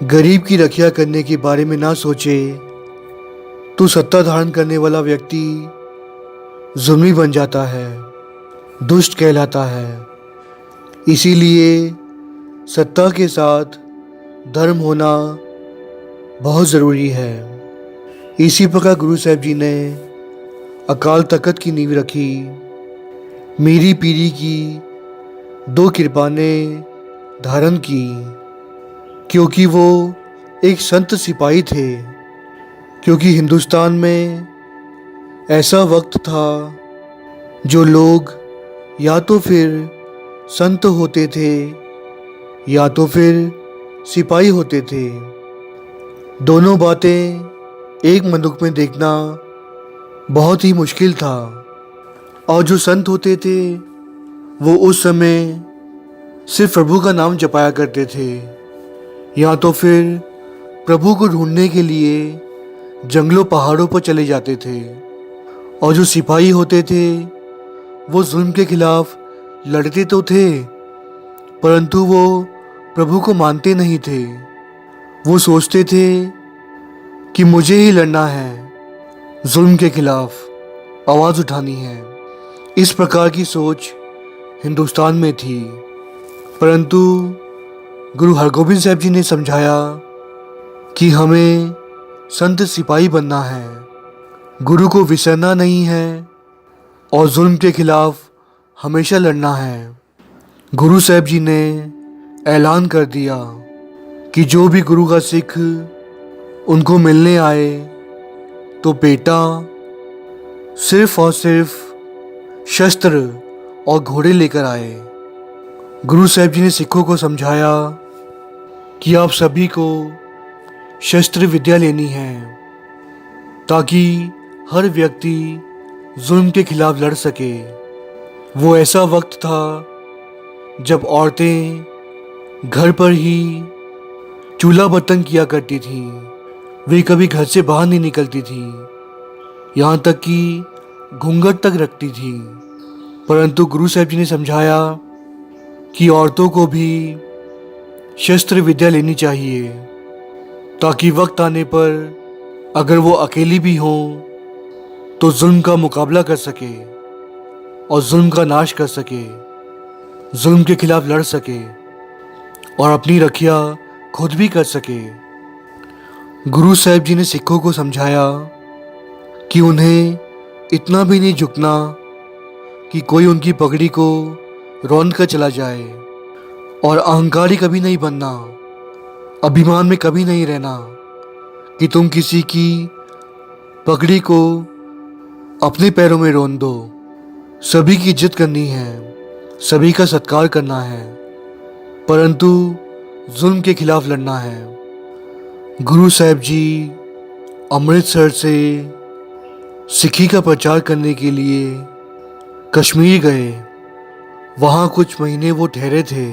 गरीब की रक्षा करने के बारे में ना सोचे, तो सत्ता धारण करने वाला व्यक्ति जुल्मी बन जाता है, दुष्ट कहलाता है। इसीलिए सत्ता के साथ धर्म होना बहुत ज़रूरी है। इसी प्रकार गुरु साहब जी ने अकाल तख्त की नींव रखी। मेरी पीढ़ी की 2 कृपानें धारण की, क्योंकि वो एक संत सिपाही थे। क्योंकि हिंदुस्तान में ऐसा वक्त था जो लोग या तो फिर संत होते थे या तो फिर सिपाही होते थे। दोनों बातें एक मनुष्य में देखना बहुत ही मुश्किल था। और जो संत होते थे वो उस समय सिर्फ प्रभु का नाम जपाया करते थे, या तो फिर प्रभु को ढूंढने के लिए जंगलों पहाड़ों पर चले जाते थे। और जो सिपाही होते थे वो जुल्म के खिलाफ लड़ते तो थे, परंतु वो प्रभु को मानते नहीं थे। वो सोचते थे कि मुझे ही लड़ना है, जुल्म के खिलाफ आवाज़ उठानी है। इस प्रकार की सोच हिंदुस्तान में थी। परंतु गुरु हरगोबिंद साहब जी ने समझाया कि हमें संत सिपाही बनना है, गुरु को विसरना नहीं है और जुल्म के खिलाफ हमेशा लड़ना है। गुरु साहब जी ने ऐलान कर दिया कि जो भी गुरु का सिख उनको मिलने आए तो बेटा सिर्फ और सिर्फ शस्त्र और घोड़े लेकर आए। गुरु साहिब जी ने सिखों को समझाया कि आप सभी को शस्त्र विद्या लेनी है ताकि हर व्यक्ति जुल्म के खिलाफ लड़ सके। वो ऐसा वक्त था जब औरतें घर पर ही चूल्हा बर्तन किया करती थीं। वे कभी घर से बाहर नहीं निकलती थीं, यहाँ तक कि घूंघट तक रखती थीं। परंतु गुरु साहिब जी ने समझाया कि औरतों को भी शस्त्र विद्या लेनी चाहिए ताकि वक्त आने पर अगर वो अकेली भी हों तो जुल्म का मुकाबला कर सके और जुल्म का नाश कर सके, जुल्म के खिलाफ लड़ सके और अपनी रक्षा खुद भी कर सके। गुरु साहिब जी ने सिखों को समझाया कि उन्हें इतना भी नहीं झुकना कि कोई उनकी पगड़ी को रौंद कर चला जाए, और अहंकारी कभी नहीं बनना, अभिमान में कभी नहीं रहना कि तुम किसी की पगड़ी को अपने पैरों में रौंद दो। सभी की इज्जत करनी है, सभी का सत्कार करना है, परंतु जुल्म के खिलाफ लड़ना है। गुरु साहिब जी अमृतसर से सिखी का प्रचार करने के लिए कश्मीर गए। वहाँ कुछ महीने वो ठहरे थे।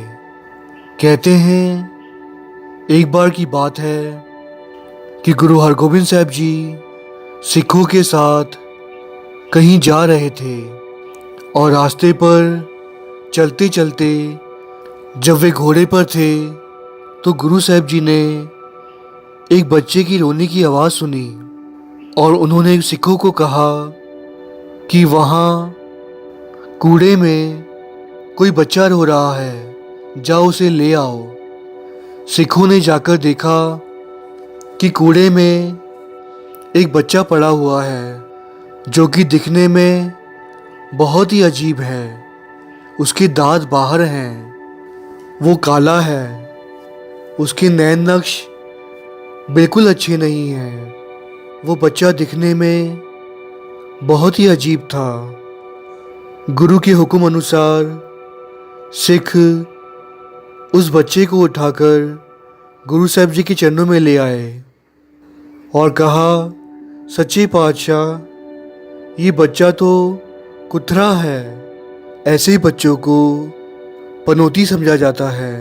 कहते हैं एक बार की बात है कि गुरु हरगोबिंद साहिब जी सिखों के साथ कहीं जा रहे थे और रास्ते पर चलते चलते जब वे घोड़े पर थे तो गुरु साहिब जी ने एक बच्चे की रोने की आवाज़ सुनी और उन्होंने सिखों को कहा कि वहाँ कूड़े में कोई बच्चा रो रहा है, जाओ उसे ले आओ। सिखों ने जाकर देखा कि कूड़े में एक बच्चा पड़ा हुआ है जो कि दिखने में बहुत ही अजीब है। उसके दांत बाहर हैं, वो काला है, उसके नैन नक्श बिल्कुल अच्छे नहीं हैं। वो बच्चा दिखने में बहुत ही अजीब था। गुरु के हुक्म अनुसार सिख उस बच्चे को उठाकर गुरु साहिब जी के चरणों में ले आए और कहा, सच्चे पातशाह ये बच्चा तो कुथरा है, ऐसे बच्चों को पनौती समझा जाता है।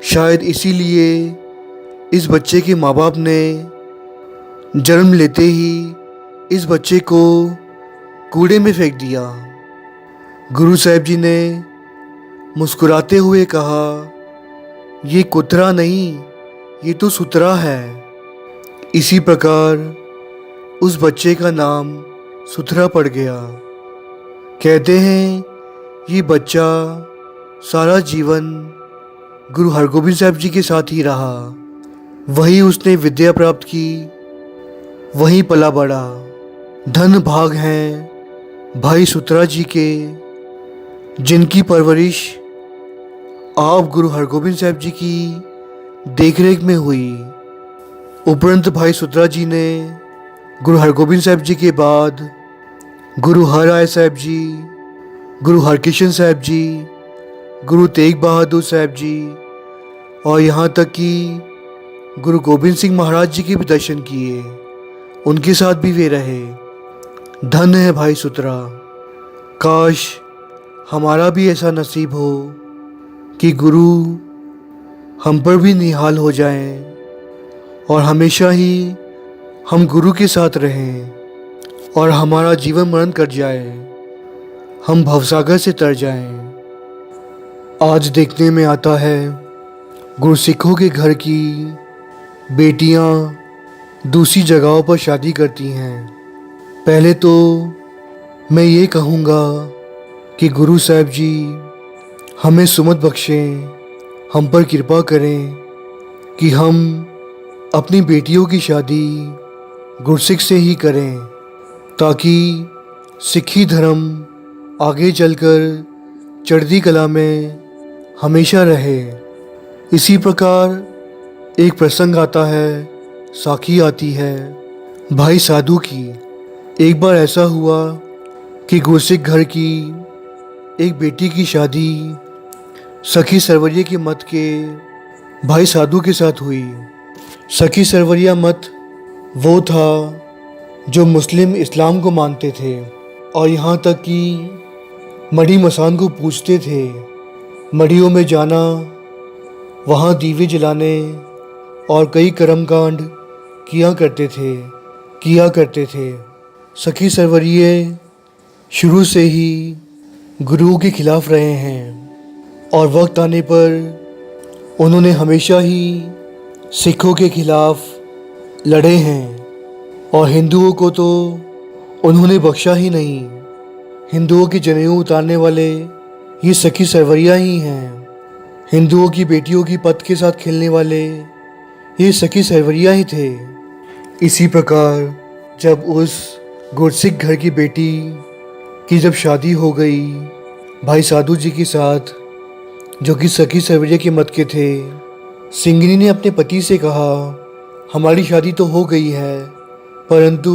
शायद इसीलिए इस बच्चे के माँ बाप ने जन्म लेते ही इस बच्चे को कूड़े में फेंक दिया। गुरु साहिब जी ने मुस्कुराते हुए कहा, ये कुतरा नहीं, ये तो सुतरा है। इसी प्रकार उस बच्चे का नाम सुथरा पड़ गया। कहते हैं ये बच्चा सारा जीवन गुरु हरगोबिंद साहिब जी के साथ ही रहा। वहीं उसने विद्या प्राप्त की, वहीं पला बड़ा। धन भाग हैं भाई सुतरा जी के, जिनकी परवरिश आप गुरु हरगोबिंद साहिब जी की देखरेख में हुई। उपरंत भाई सुतरा जी ने गुरु हरगोबिंद साहिब जी के बाद गुरु हरराय साहिब जी, गुरु हरकिशन साहिब जी, गुरु तेग बहादुर साहिब जी और यहाँ तक कि गुरु गोबिंद सिंह महाराज जी के भी दर्शन किए। उनके साथ भी वे रहे। धन्य है भाई सुतरा। काश हमारा भी ऐसा नसीब हो कि गुरु हम पर भी निहाल हो जाएं और हमेशा ही हम गुरु के साथ रहें और हमारा जीवन मरण कट जाए, हम भवसागर से तर जाएं। आज देखने में आता है गुरसिखों के घर की बेटियां दूसरी जगहों पर शादी करती हैं। पहले तो मैं ये कहूँगा कि गुरु साहिब जी हमें सुमत बख्शें, हम पर कृपा करें कि हम अपनी बेटियों की शादी गुरसिख से ही करें ताकि सिखी धर्म आगे चलकर चढ़ती कला में हमेशा रहे। इसी प्रकार एक प्रसंग आता है, साखी आती है भाई साधु की। एक बार ऐसा हुआ कि गुरसिक घर की एक बेटी की शादी सखी सरवरिया के मत के भाई साधु के साथ हुई। सखी सरवरिया मत वो था जो मुस्लिम इस्लाम को मानते थे और यहाँ तक कि मड़ी मसान को पूजते थे। मड़ियों में जाना, वहाँ दीवे जलाने और कई कर्मकांड किया करते थे। सखी सरवरिये शुरू से ही गुरुओं के खिलाफ रहे हैं और वक्त आने पर उन्होंने हमेशा ही सिखों के खिलाफ लड़े हैं और हिंदुओं को तो उन्होंने बख्शा ही नहीं। हिंदुओं के जनेऊ उतारने वाले ये सखी सरवरिया ही हैं। हिंदुओं की बेटियों की पत के साथ खेलने वाले ये सखी सरवरिया ही थे। इसी प्रकार जब उस गुरसिक घर की बेटी की जब शादी हो गई भाई साधु जी के साथ, जो कि सखी सरवरिया के मत के थे, सिंगनी ने अपने पति से कहा, हमारी शादी तो हो गई है, परंतु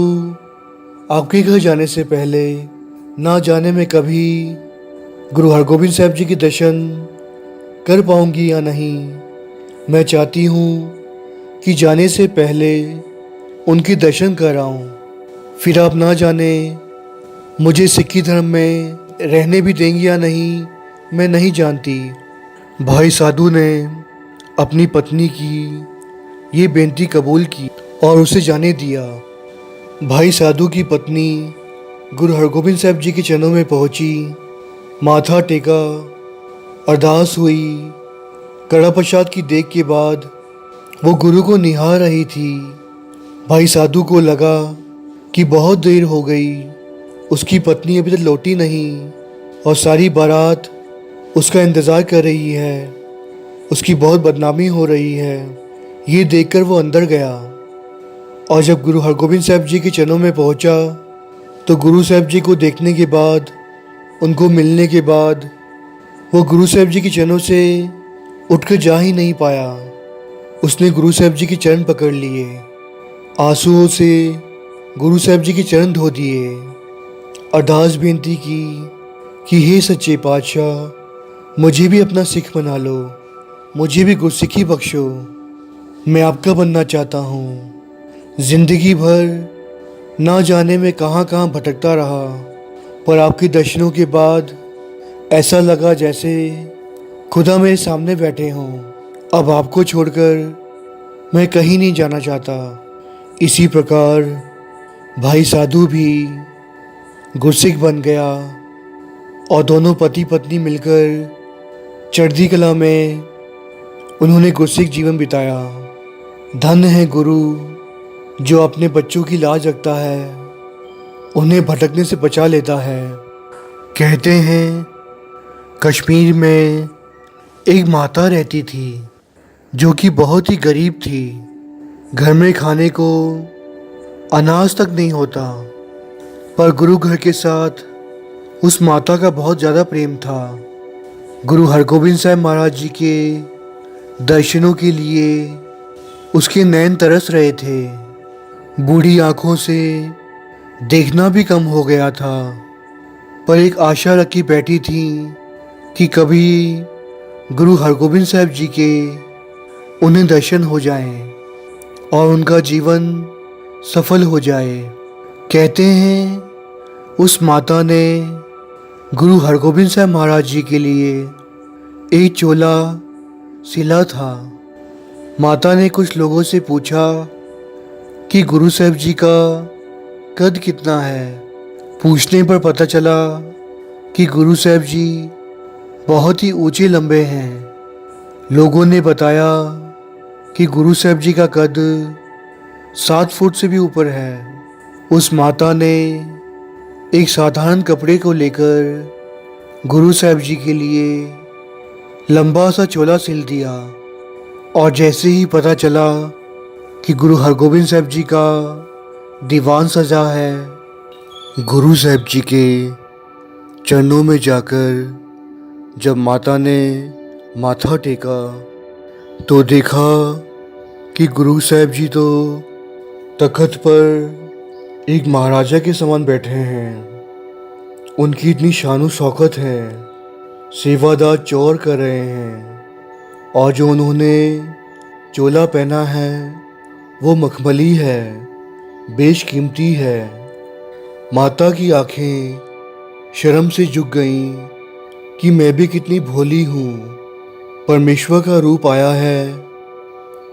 आपके घर जाने से पहले ना जाने में कभी गुरु हरगोबिंद साहब जी के दर्शन कर पाऊंगी या नहीं। मैं चाहती हूँ कि जाने से पहले उनके दर्शन कर आऊँ, फिर आप ना जाने मुझे सिक्खी धर्म में रहने भी देंगी या नहीं, मैं नहीं जानती। भाई साधु ने अपनी पत्नी की ये बेनती कबूल की और उसे जाने दिया। भाई साधु की पत्नी गुरु हरगोबिंद साहब जी के चरणों में पहुंची, माथा टेका, अरदास हुई। कड़ा प्रसाद की देख के बाद वो गुरु को निहार रही थी। भाई साधु को लगा कि बहुत देर हो गई, उसकी पत्नी अभी तक लौटी नहीं और सारी बारात उसका इंतज़ार कर रही है, उसकी बहुत बदनामी हो रही है। ये देखकर वो अंदर गया और जब गुरु हरगोबिंद साहब जी के चरणों में पहुंचा तो गुरु साहब जी को देखने के बाद, उनको मिलने के बाद वो गुरु साहब जी के चरणों से उठकर जा ही नहीं पाया। उसने गुरु साहब जी के चरण पकड़ लिए, आंसुओं से गुरु साहब जी के चरण धो दिए, अरदास बेनती की कि हे सच्चे पातशाह, मुझे भी अपना सिख बना लो, मुझे भी गुरसिखी बख्शो, मैं आपका बनना चाहता हूँ। जिंदगी भर ना जाने में कहाँ कहाँ भटकता रहा, पर आपके दर्शनों के बाद ऐसा लगा जैसे खुदा मेरे सामने बैठे हों। अब आपको छोड़कर मैं कहीं नहीं जाना चाहता। इसी प्रकार भाई साधु भी गुरसिख बन गया और दोनों पति पत्नी मिलकर चढ़ती कला में उन्होंने गुरसिख जीवन बिताया। धन्य है गुरु जो अपने बच्चों की लाज रखता है, उन्हें भटकने से बचा लेता है। कहते हैं कश्मीर में एक माता रहती थी जो कि बहुत ही गरीब थी। घर में खाने को अनाज तक नहीं होता, पर गुरु घर के साथ उस माता का बहुत ज़्यादा प्रेम था। गुरु हरगोबिंद साहब महाराज जी के दर्शनों के लिए उसके नैन तरस रहे थे। बूढ़ी आंखों से देखना भी कम हो गया था, पर एक आशा रखी बैठी थी कि कभी गुरु हरगोबिंद साहब जी के उन्हें दर्शन हो जाएं और उनका जीवन सफल हो जाए। कहते हैं उस माता ने गुरु हरगोबिंद साहब महाराज जी के लिए एक चोला सिला था। माता ने कुछ लोगों से पूछा कि गुरु साहब जी का कद कितना है। पूछने पर पता चला कि गुरु साहब जी बहुत ही ऊंचे लंबे हैं। लोगों ने बताया कि गुरु साहब जी का कद 7 फुट से भी ऊपर है। उस माता ने एक साधारण कपड़े को लेकर गुरु साहब जी के लिए लंबा सा चोला सिल दिया और जैसे ही पता चला कि गुरु हरगोबिंद साहब जी का दीवान सजा है, गुरु साहब जी के चरणों में जाकर जब माता ने माथा टेका तो देखा कि गुरु साहब जी तो तख्त पर एक महाराजा के समान बैठे हैं। उनकी इतनी शानो शौकत है, सेवादार चौर कर रहे हैं। और जो उन्होंने चोला पहना है वो मखमली है, बेशकीमती है। माता की आंखें शर्म से झुक गईं कि मैं भी कितनी भोली हूँ। परमेश्वर का रूप आया है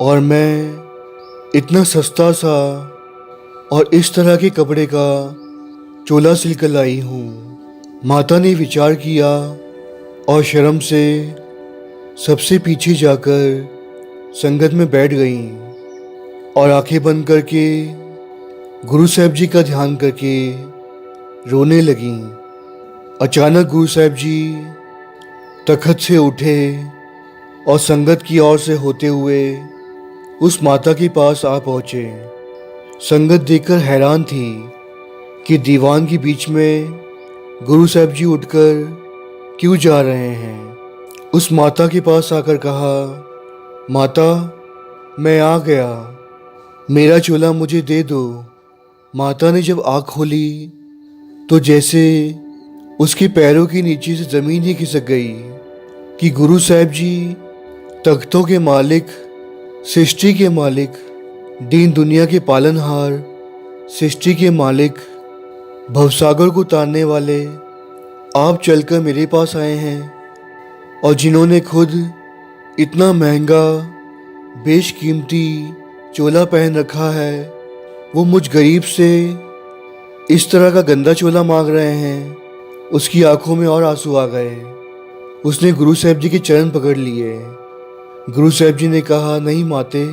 और मैं इतना सस्ता सा और इस तरह के कपड़े का चोला सिलकर लाई हूँ। माता ने विचार किया और शर्म से सबसे पीछे जाकर संगत में बैठ गईं और आंखें बंद करके गुरु साहब जी का ध्यान करके रोने लगीं। अचानक गुरु साहब जी तख्त से उठे और संगत की ओर से होते हुए उस माता के पास आ पहुंचे। संगत देखकर हैरान थी कि दीवान के बीच में गुरु साहब जी उठकर क्यों जा रहे हैं। उस माता के पास आकर कहा, माता मैं आ गया, मेरा चोला मुझे दे दो। माता ने जब आँख खोली तो जैसे उसके पैरों के नीचे से ज़मीन ही खिसक गई कि गुरु साहब जी तख्तों के मालिक, सृष्टि के मालिक, दीन दुनिया के पालनहार, सृष्टि के मालिक, भवसागर को तारने वाले आप चलकर मेरे पास आए हैं। और जिन्होंने खुद इतना महंगा बेशकीमती चोला पहन रखा है, वो मुझ गरीब से इस तरह का गंदा चोला मांग रहे हैं। उसकी आंखों में और आंसू आ गए। उसने गुरु साहब जी के चरण पकड़ लिए। गुरु साहब जी ने कहा, नहीं माते,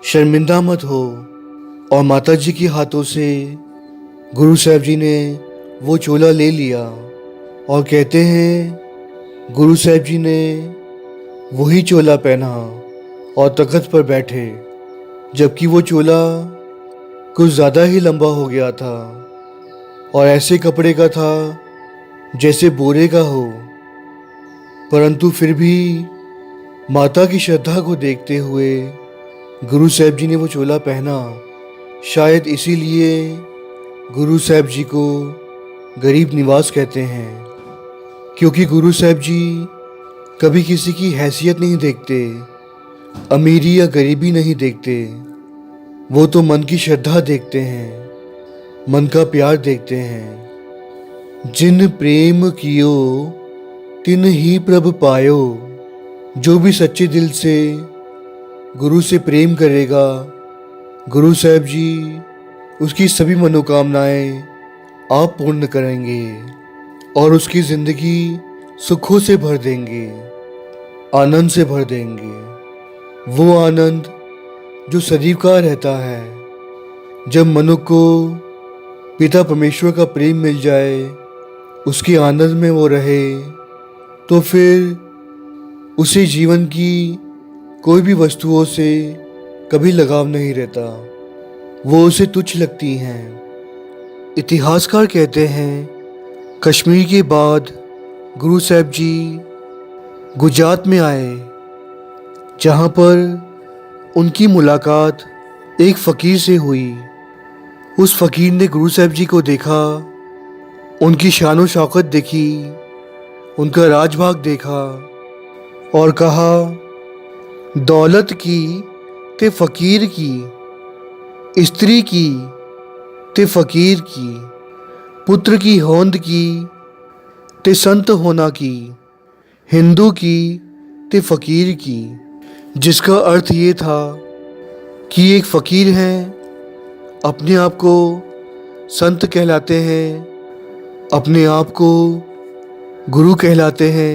शर्मिंदा मत हो। और माता जी के हाथों से गुरु साहब जी ने वो चोला ले लिया और कहते हैं गुरु साहब जी ने वही चोला पहना और तख्त पर बैठे, जबकि वो चोला कुछ ज़्यादा ही लंबा हो गया था और ऐसे कपड़े का था जैसे बोरे का हो। परंतु फिर भी माता की श्रद्धा को देखते हुए गुरु साहब जी ने वो चोला पहना। शायद इसीलिए गुरु साहब जी को गरीब निवास कहते हैं, क्योंकि गुरु साहब जी कभी किसी की हैसियत नहीं देखते, अमीरी या गरीबी नहीं देखते। वो तो मन की श्रद्धा देखते हैं, मन का प्यार देखते हैं। जिन प्रेम कियो तिन ही प्रभ पायो। जो भी सच्चे दिल से गुरु से प्रेम करेगा, गुरु साहब जी उसकी सभी मनोकामनाएं आप पूर्ण करेंगे और उसकी ज़िंदगी सुखों से भर देंगे, आनंद से भर देंगे। वो आनंद जो सदैव का रहता है। जब मनुष्य को पिता परमेश्वर का प्रेम मिल जाए, उसके आनंद में वो रहे, तो फिर उसे जीवन की कोई भी वस्तुओं से कभी लगाव नहीं रहता, वो उसे तुच्छ लगती हैं। इतिहासकार कहते हैं कश्मीर के बाद गुरु साहब जी गुजरात में आए, जहाँ पर उनकी मुलाकात एक फ़कीर से हुई। उस फ़कीर ने गुरु साहब जी को देखा, उनकी शानो शौकत देखी, उनका राजभाग देखा और कहा, दौलत की ते फ़कीर की, स्त्री की ते फ़कीर की, पुत्र की होंद की ते संत होना की, हिंदू की ते फ़कीर की। जिसका अर्थ ये था कि एक फ़कीर हैं, अपने आप को संत कहलाते हैं, अपने आप को गुरु कहलाते हैं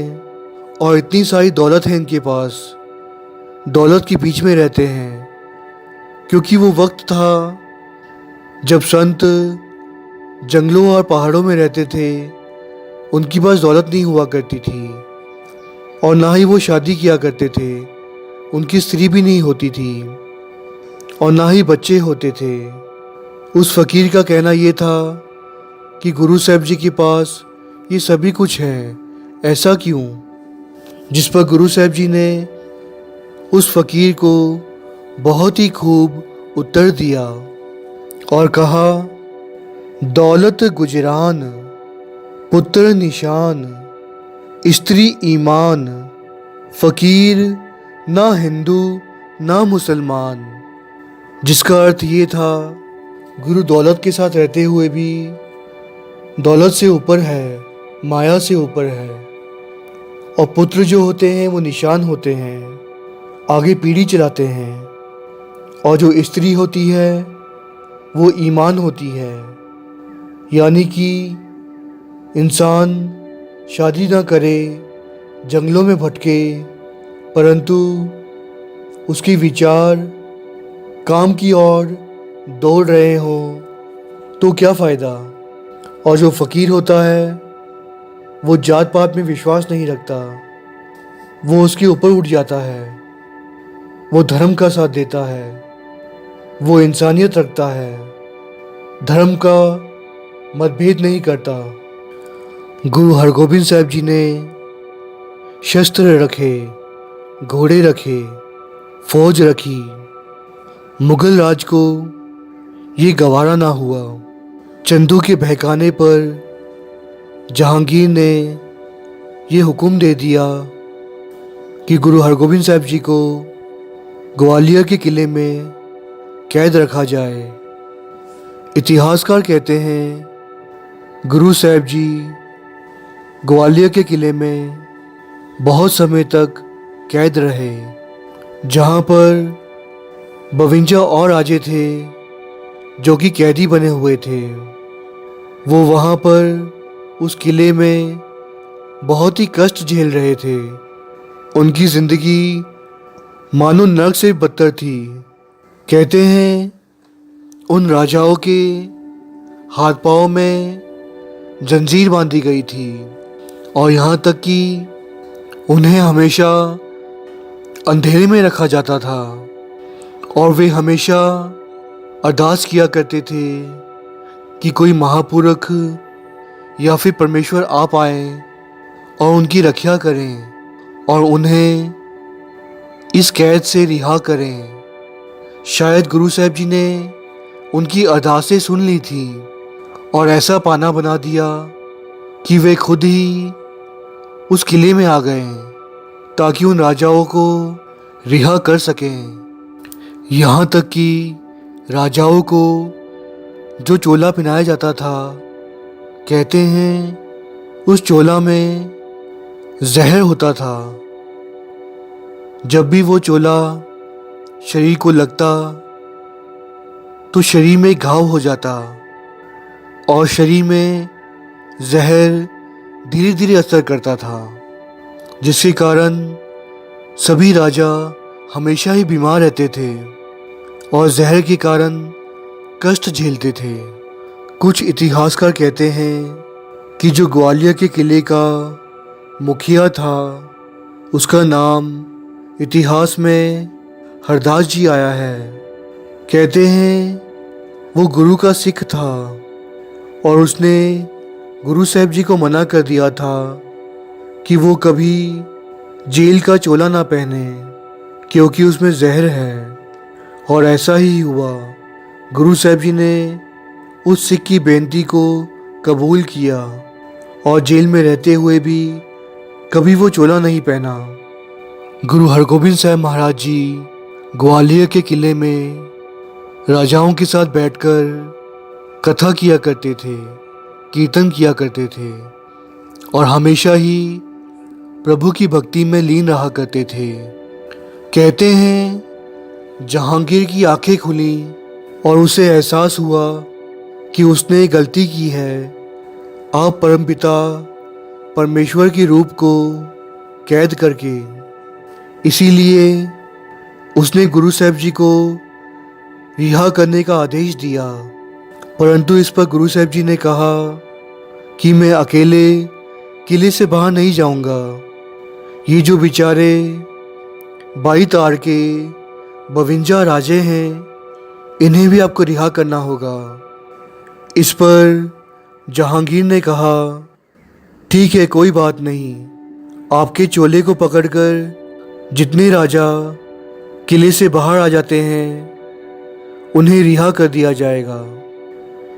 और इतनी सारी दौलत है इनके पास, दौलत के बीच में रहते हैं। क्योंकि वो वक्त था जब संत जंगलों और पहाड़ों में रहते थे, उनके पास दौलत नहीं हुआ करती थी और ना ही वो शादी किया करते थे, उनकी स्त्री भी नहीं होती थी और ना ही बच्चे होते थे। उस फ़कीर का कहना ये था कि गुरु साहब जी के पास ये सभी कुछ है, ऐसा क्यों? जिस पर गुरु साहब जी ने उस फकीर को बहुत ही खूब उत्तर दिया और कहा, दौलत गुजरान, पुत्र निशान, स्त्री ईमान, फकीर ना हिंदू ना मुसलमान। जिसका अर्थ ये था, गुरु दौलत के साथ रहते हुए भी दौलत से ऊपर है, माया से ऊपर है। और पुत्र जो होते हैं वो निशान होते हैं, आगे पीढ़ी चलाते हैं। और जो स्त्री होती है वो ईमान होती है, यानी कि इंसान शादी ना करे, जंगलों में भटके, परंतु उसके विचार काम की ओर दौड़ रहे हों तो क्या फ़ायदा। और जो फ़कीर होता है वो जात पात में विश्वास नहीं रखता, वो उसके ऊपर उठ जाता है, वो धर्म का साथ देता है, वो इंसानियत रखता है, धर्म का मतभेद नहीं करता। गुरु हरगोबिंद साहब जी ने शस्त्र रखे, घोड़े रखे, फौज रखी। मुगल राज को ये गवारा ना हुआ। चंदू के बहकाने पर जहांगीर ने ये हुक्म दे दिया कि गुरु हरगोबिंद साहब जी को ग्वालियर के किले में कैद रखा जाए। इतिहासकार कहते हैं गुरु साहब जी ग्वालियर के किले में बहुत समय तक कैद रहे, जहाँ पर 52 और राजे थे जो कि कैदी बने हुए थे। वो वहाँ पर उस किले में बहुत ही कष्ट झेल रहे थे। उनकी ज़िंदगी मानो नर्क से बदतर थी। कहते हैं उन राजाओं के हाथ पाँव में जंजीर बांधी गई थी और यहाँ तक कि उन्हें हमेशा अंधेरे में रखा जाता था और वे हमेशा अरदास किया करते थे कि कोई महापुरुष या फिर परमेश्वर आप आए और उनकी रक्षा करें और उन्हें इस कैद से रिहा करें। शायद गुरु साहब जी ने उनकी अरदासें सुन ली थी और ऐसा पाना बना दिया कि वे खुद ही उस किले में आ गए ताकि उन राजाओं को रिहा कर सकें। यहाँ तक कि राजाओं को जो चोला पहनाया जाता था, कहते हैं उस चोला में जहर होता था। जब भी वो चोला शरीर को लगता तो शरीर में घाव हो जाता और शरीर में जहर धीरे धीरे असर करता था, जिसके कारण सभी राजा हमेशा ही बीमार रहते थे और जहर के कारण कष्ट झेलते थे। कुछ इतिहासकार कहते हैं कि जो ग्वालियर के किले का मुखिया था, उसका नाम इतिहास में हरदास जी आया है। कहते हैं वो गुरु का सिख था और उसने गुरु साहब जी को मना कर दिया था कि वो कभी जेल का चोला ना पहने क्योंकि उसमें जहर है। और ऐसा ही हुआ। गुरु साहब जी ने उस सिख की बेनती को कबूल किया और जेल में रहते हुए भी कभी वो चोला नहीं पहना। गुरु हरगोबिंद साहब महाराज जी ग्वालियर के किले में राजाओं के साथ बैठकर कथा किया करते थे, कीर्तन किया करते थे और हमेशा ही प्रभु की भक्ति में लीन रहा करते थे। कहते हैं जहांगीर की आंखें खुली और उसे एहसास हुआ कि उसने गलती की है। आप परमपिता परमेश्वर के रूप को कैद करके, इसीलिए उसने गुरु साहब जी को रिहा करने का आदेश दिया। परंतु इस पर गुरु साहब जी ने कहा कि मैं अकेले किले से बाहर नहीं जाऊंगा। ये जो बेचारे 22 तार के 52 राजे हैं, इन्हें भी आपको रिहा करना होगा। इस पर जहांगीर ने कहा, ठीक है, कोई बात नहीं। आपके चोले को पकड़कर जितने राजा किले से बाहर आ जाते हैं उन्हें रिहा कर दिया जाएगा।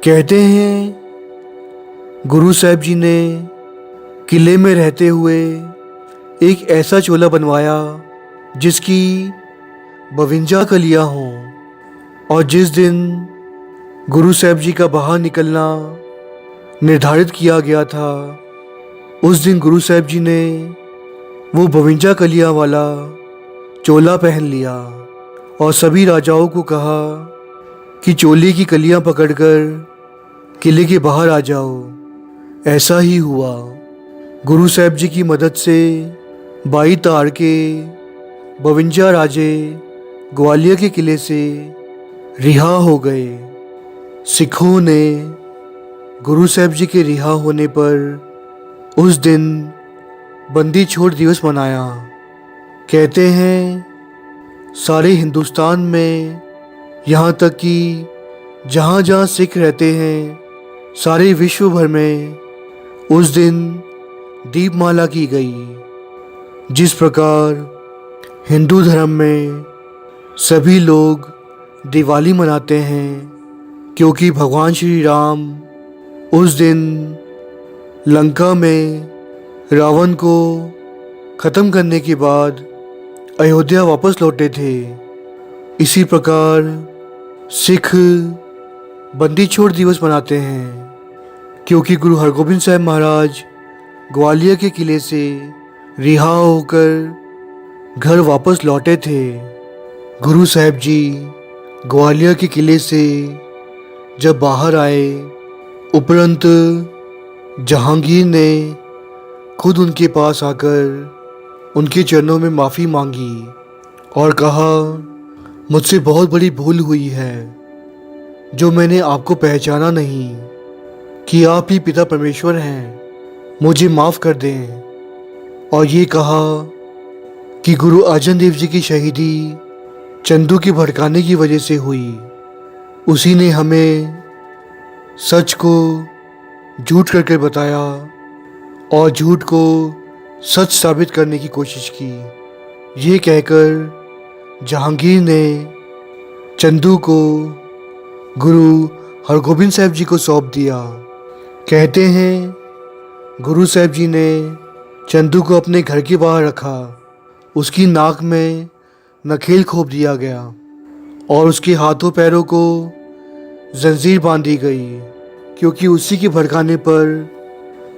कहते हैं गुरु साहब जी ने किले में रहते हुए एक ऐसा चोला बनवाया जिसकी 52 कलियां हों, और जिस दिन गुरु साहब जी का बाहर निकलना निर्धारित किया गया था उस दिन गुरु साहब जी ने वो 52 कलियां वाला चोला पहन लिया और सभी राजाओं को कहा कि चोले की कलियां पकड़कर किले के बाहर आ जाओ। ऐसा ही हुआ। गुरु साहब जी की मदद से 22 तार के 52 राजे ग्वालियर के किले से रिहा हो गए। सिखों ने गुरु साहब जी के रिहा होने पर उस दिन बंदी छोड़ दिवस मनाया। कहते हैं सारे हिंदुस्तान में, यहाँ तक कि जहाँ जहाँ सिख रहते हैं सारे विश्व भर में उस दिन दीपमाला की गई। जिस प्रकार हिंदू धर्म में सभी लोग दिवाली मनाते हैं क्योंकि भगवान श्री राम उस दिन लंका में रावण को ख़त्म करने के बाद अयोध्या वापस लौटे थे, इसी प्रकार सिख बंदी छोड़ दिवस मनाते हैं क्योंकि गुरु हरगोबिंद साहब महाराज ग्वालियर के किले से रिहा होकर घर वापस लौटे थे। गुरु साहब जी ग्वालियर के किले से जब बाहर आए, उपरंत जहांगीर ने खुद उनके पास आकर उनके चरणों में माफ़ी मांगी और कहा, मुझसे बहुत बड़ी भूल हुई है जो मैंने आपको पहचाना नहीं कि आप ही पिता परमेश्वर हैं, मुझे माफ़ कर दें। और ये कहा कि गुरु अर्जन देव जी की शहीदी चंदू के भड़काने की वजह से हुई। उसी ने हमें सच को झूठ करके बताया और झूठ को सच साबित करने की कोशिश की। ये कहकर जहांगीर ने चंदू को गुरु हरगोबिंद साहब जी को सौंप दिया। कहते हैं गुरु साहब जी ने चंदू को अपने घर के बाहर रखा, उसकी नाक में नकेल खोप दिया गया और उसके हाथों पैरों को जंजीर बांध दी गई क्योंकि उसी के भड़काने पर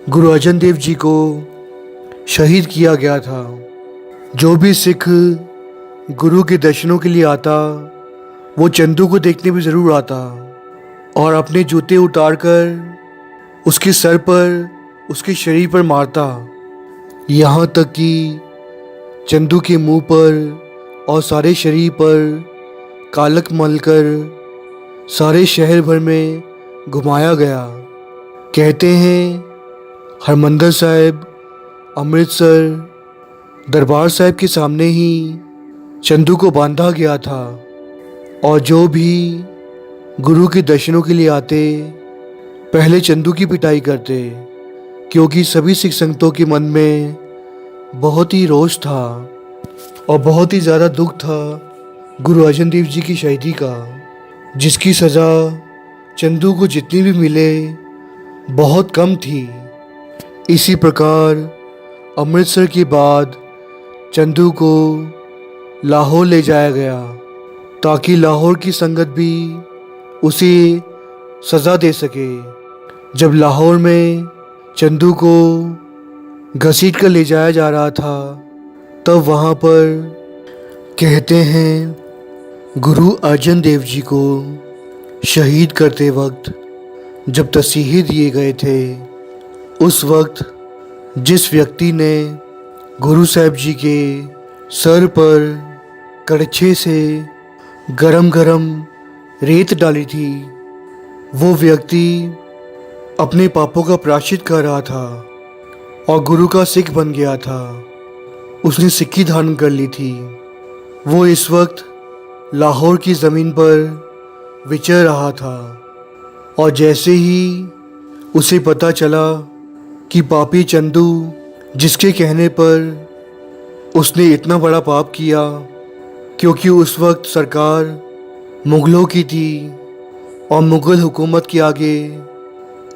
गुरु अर्जन देव जी को शहीद किया गया था। जो भी सिख गुरु के दर्शनों के लिए आता वो चंदू को देखने भी ज़रूर आता और अपने जूते उतारकर उसके सर पर, उसके शरीर पर मारता, यहाँ तक कि चंदू के मुंह पर और सारे शरीर पर कालक मलकर सारे शहर भर में घुमाया गया। कहते हैं हरमंदिर साहिब, अमृतसर दरबार साहिब के सामने ही चंदू को बांधा गया था और जो भी गुरु के दर्शनों के लिए आते पहले चंदू की पिटाई करते क्योंकि सभी सिख संगतों के मन में बहुत ही रोष था और बहुत ही ज़्यादा दुख था गुरु अर्जन देव जी की शहीदी का, जिसकी सज़ा चंदू को जितनी भी मिले बहुत कम थी। इसी प्रकार अमृतसर के बाद चंदू को लाहौर ले जाया गया ताकि लाहौर की संगत भी उसे सज़ा दे सके। जब लाहौर में चंदू को घसीट कर ले जाया जा रहा था तब वहाँ पर कहते हैं गुरु अर्जन देव जी को शहीद करते वक्त जब तसीहे दिए गए थे, उस वक्त जिस व्यक्ति ने गुरु साहब जी के सर पर कड़छे से गरम गरम रेत डाली थी, वो व्यक्ति अपने पापों का प्रायश्चित कर रहा था और गुरु का सिख बन गया था। उसने सिक्की धारण कर ली थी। वो इस वक्त लाहौर की ज़मीन पर विचर रहा था और जैसे ही उसे पता चला कि पापी चंदू, जिसके कहने पर उसने इतना बड़ा पाप किया, क्योंकि उस वक्त सरकार मुग़लों की थी और मुग़ल हुकूमत के आगे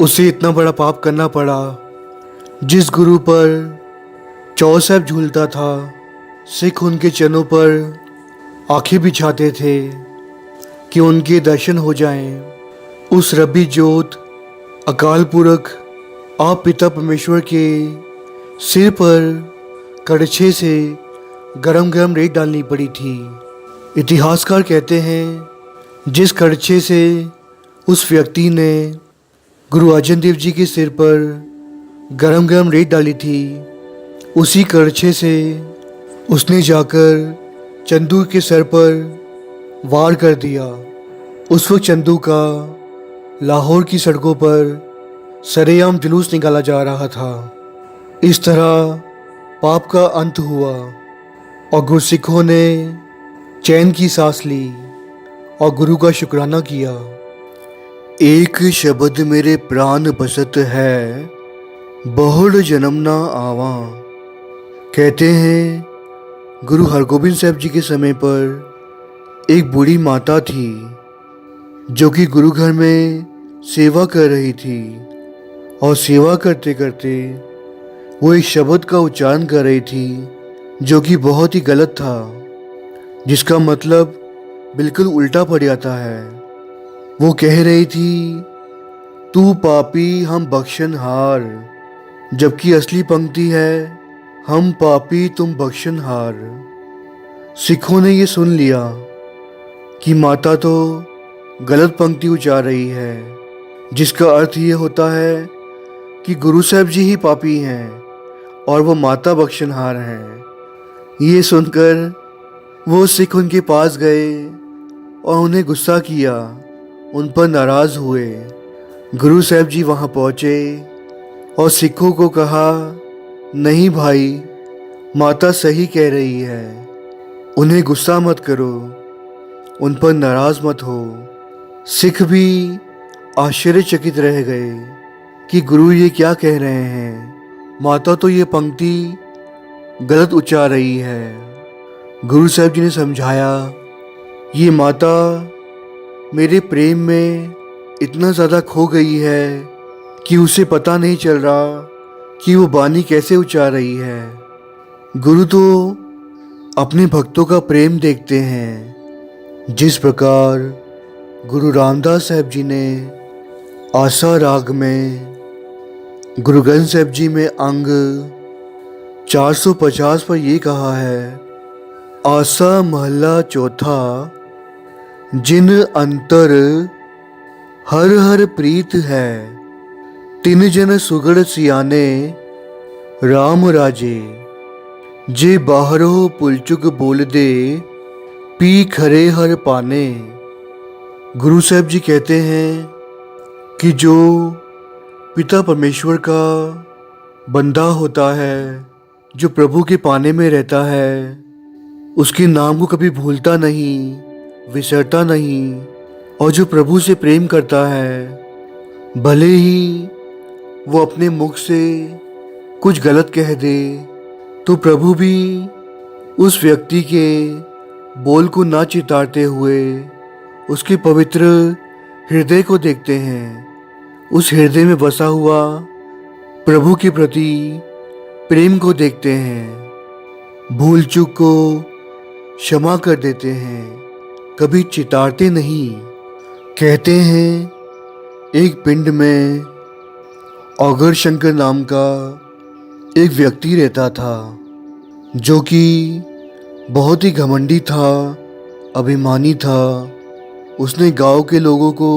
उसे इतना बड़ा पाप करना पड़ा। जिस गुरु पर चौ साहब झूलता था, सिख उनके चरणों पर आंखें बिछाते थे कि उनके दर्शन हो जाएं। उस रब्बी जोत अकाल पुरख आप पिता परमेश्वर के सिर पर कड़छे से गरम गरम रेत डालनी पड़ी थी। इतिहासकार कहते हैं जिस कड़छे से उस व्यक्ति ने गुरु अर्जन देव जी के सिर पर गरम गरम रेत डाली थी, उसी कड़छे से उसने जाकर चंदू के सर पर वार कर दिया। उस वक्त चंदू का लाहौर की सड़कों पर सरेआम जुलूस निकाला जा रहा था। इस तरह पाप का अंत हुआ और गुरसिखों ने चैन की सांस ली और गुरु का शुक्राना किया। एक शब्द मेरे प्राण बसत है, बहुड़ जन्म ना आवा। कहते हैं गुरु हरगोबिंद साहब जी के समय पर एक बूढ़ी माता थी जो कि गुरु घर में सेवा कर रही थी और सेवा करते करते वो एक शब्द का उच्चारण कर रही थी जो कि बहुत ही गलत था, जिसका मतलब बिल्कुल उल्टा पड़ जाता है। वो कह रही थी तू पापी हम बख्शनहार, जबकि असली पंक्ति है हम पापी तुम बख्शनहार। सिखों ने ये सुन लिया कि माता तो गलत पंक्ति उच्चार रही है, जिसका अर्थ ये होता है कि गुरु साहब जी ही पापी हैं और वो माता बख्शनहार हैं। ये सुनकर वो सिख उनके पास गए और उन्हें गुस्सा किया, उन पर नाराज़ हुए। गुरु साहब जी वहाँ पहुँचे और सिखों को कहा नहीं भाई, माता सही कह रही है, उन्हें गुस्सा मत करो, उन पर नाराज़ मत हो। सिख भी आश्चर्यचकित रह गए कि गुरु ये क्या कह रहे हैं, माता तो ये पंक्ति गलत उच्चार रही है। गुरु साहब जी ने समझाया ये माता मेरे प्रेम में इतना ज़्यादा खो गई है कि उसे पता नहीं चल रहा कि वो बानी कैसे उच्चार रही है। गुरु तो अपने भक्तों का प्रेम देखते हैं। जिस प्रकार गुरु रामदास साहब जी ने आसा राग में गुरु ग्रंथ साहब जी में अंग 450 पर ये कहा है, आसा महला चौथा जिन अंतर हर हर प्रीत है, तिन जन सुगड़ सियाने राम राजे, जे बाहरो पुलचुक बोल दे पी खरे हर पाने। गुरु साहब जी कहते हैं कि जो पिता परमेश्वर का बंदा होता है, जो प्रभु के पाने में रहता है, उसके नाम को कभी भूलता नहीं, विसरता नहीं, और जो प्रभु से प्रेम करता है, भले ही वो अपने मुख से कुछ गलत कह दे तो प्रभु भी उस व्यक्ति के बोल को ना चितारते हुए उसके पवित्र हृदय को देखते हैं। उस हृदय में बसा हुआ प्रभु के प्रति प्रेम को देखते हैं, भूल चूक को क्षमा कर देते हैं, कभी चितारते नहीं। कहते हैं एक पिंड में औगर शंकर नाम का एक व्यक्ति रहता था जो कि बहुत ही घमंडी था, अभिमानी था। उसने गांव के लोगों को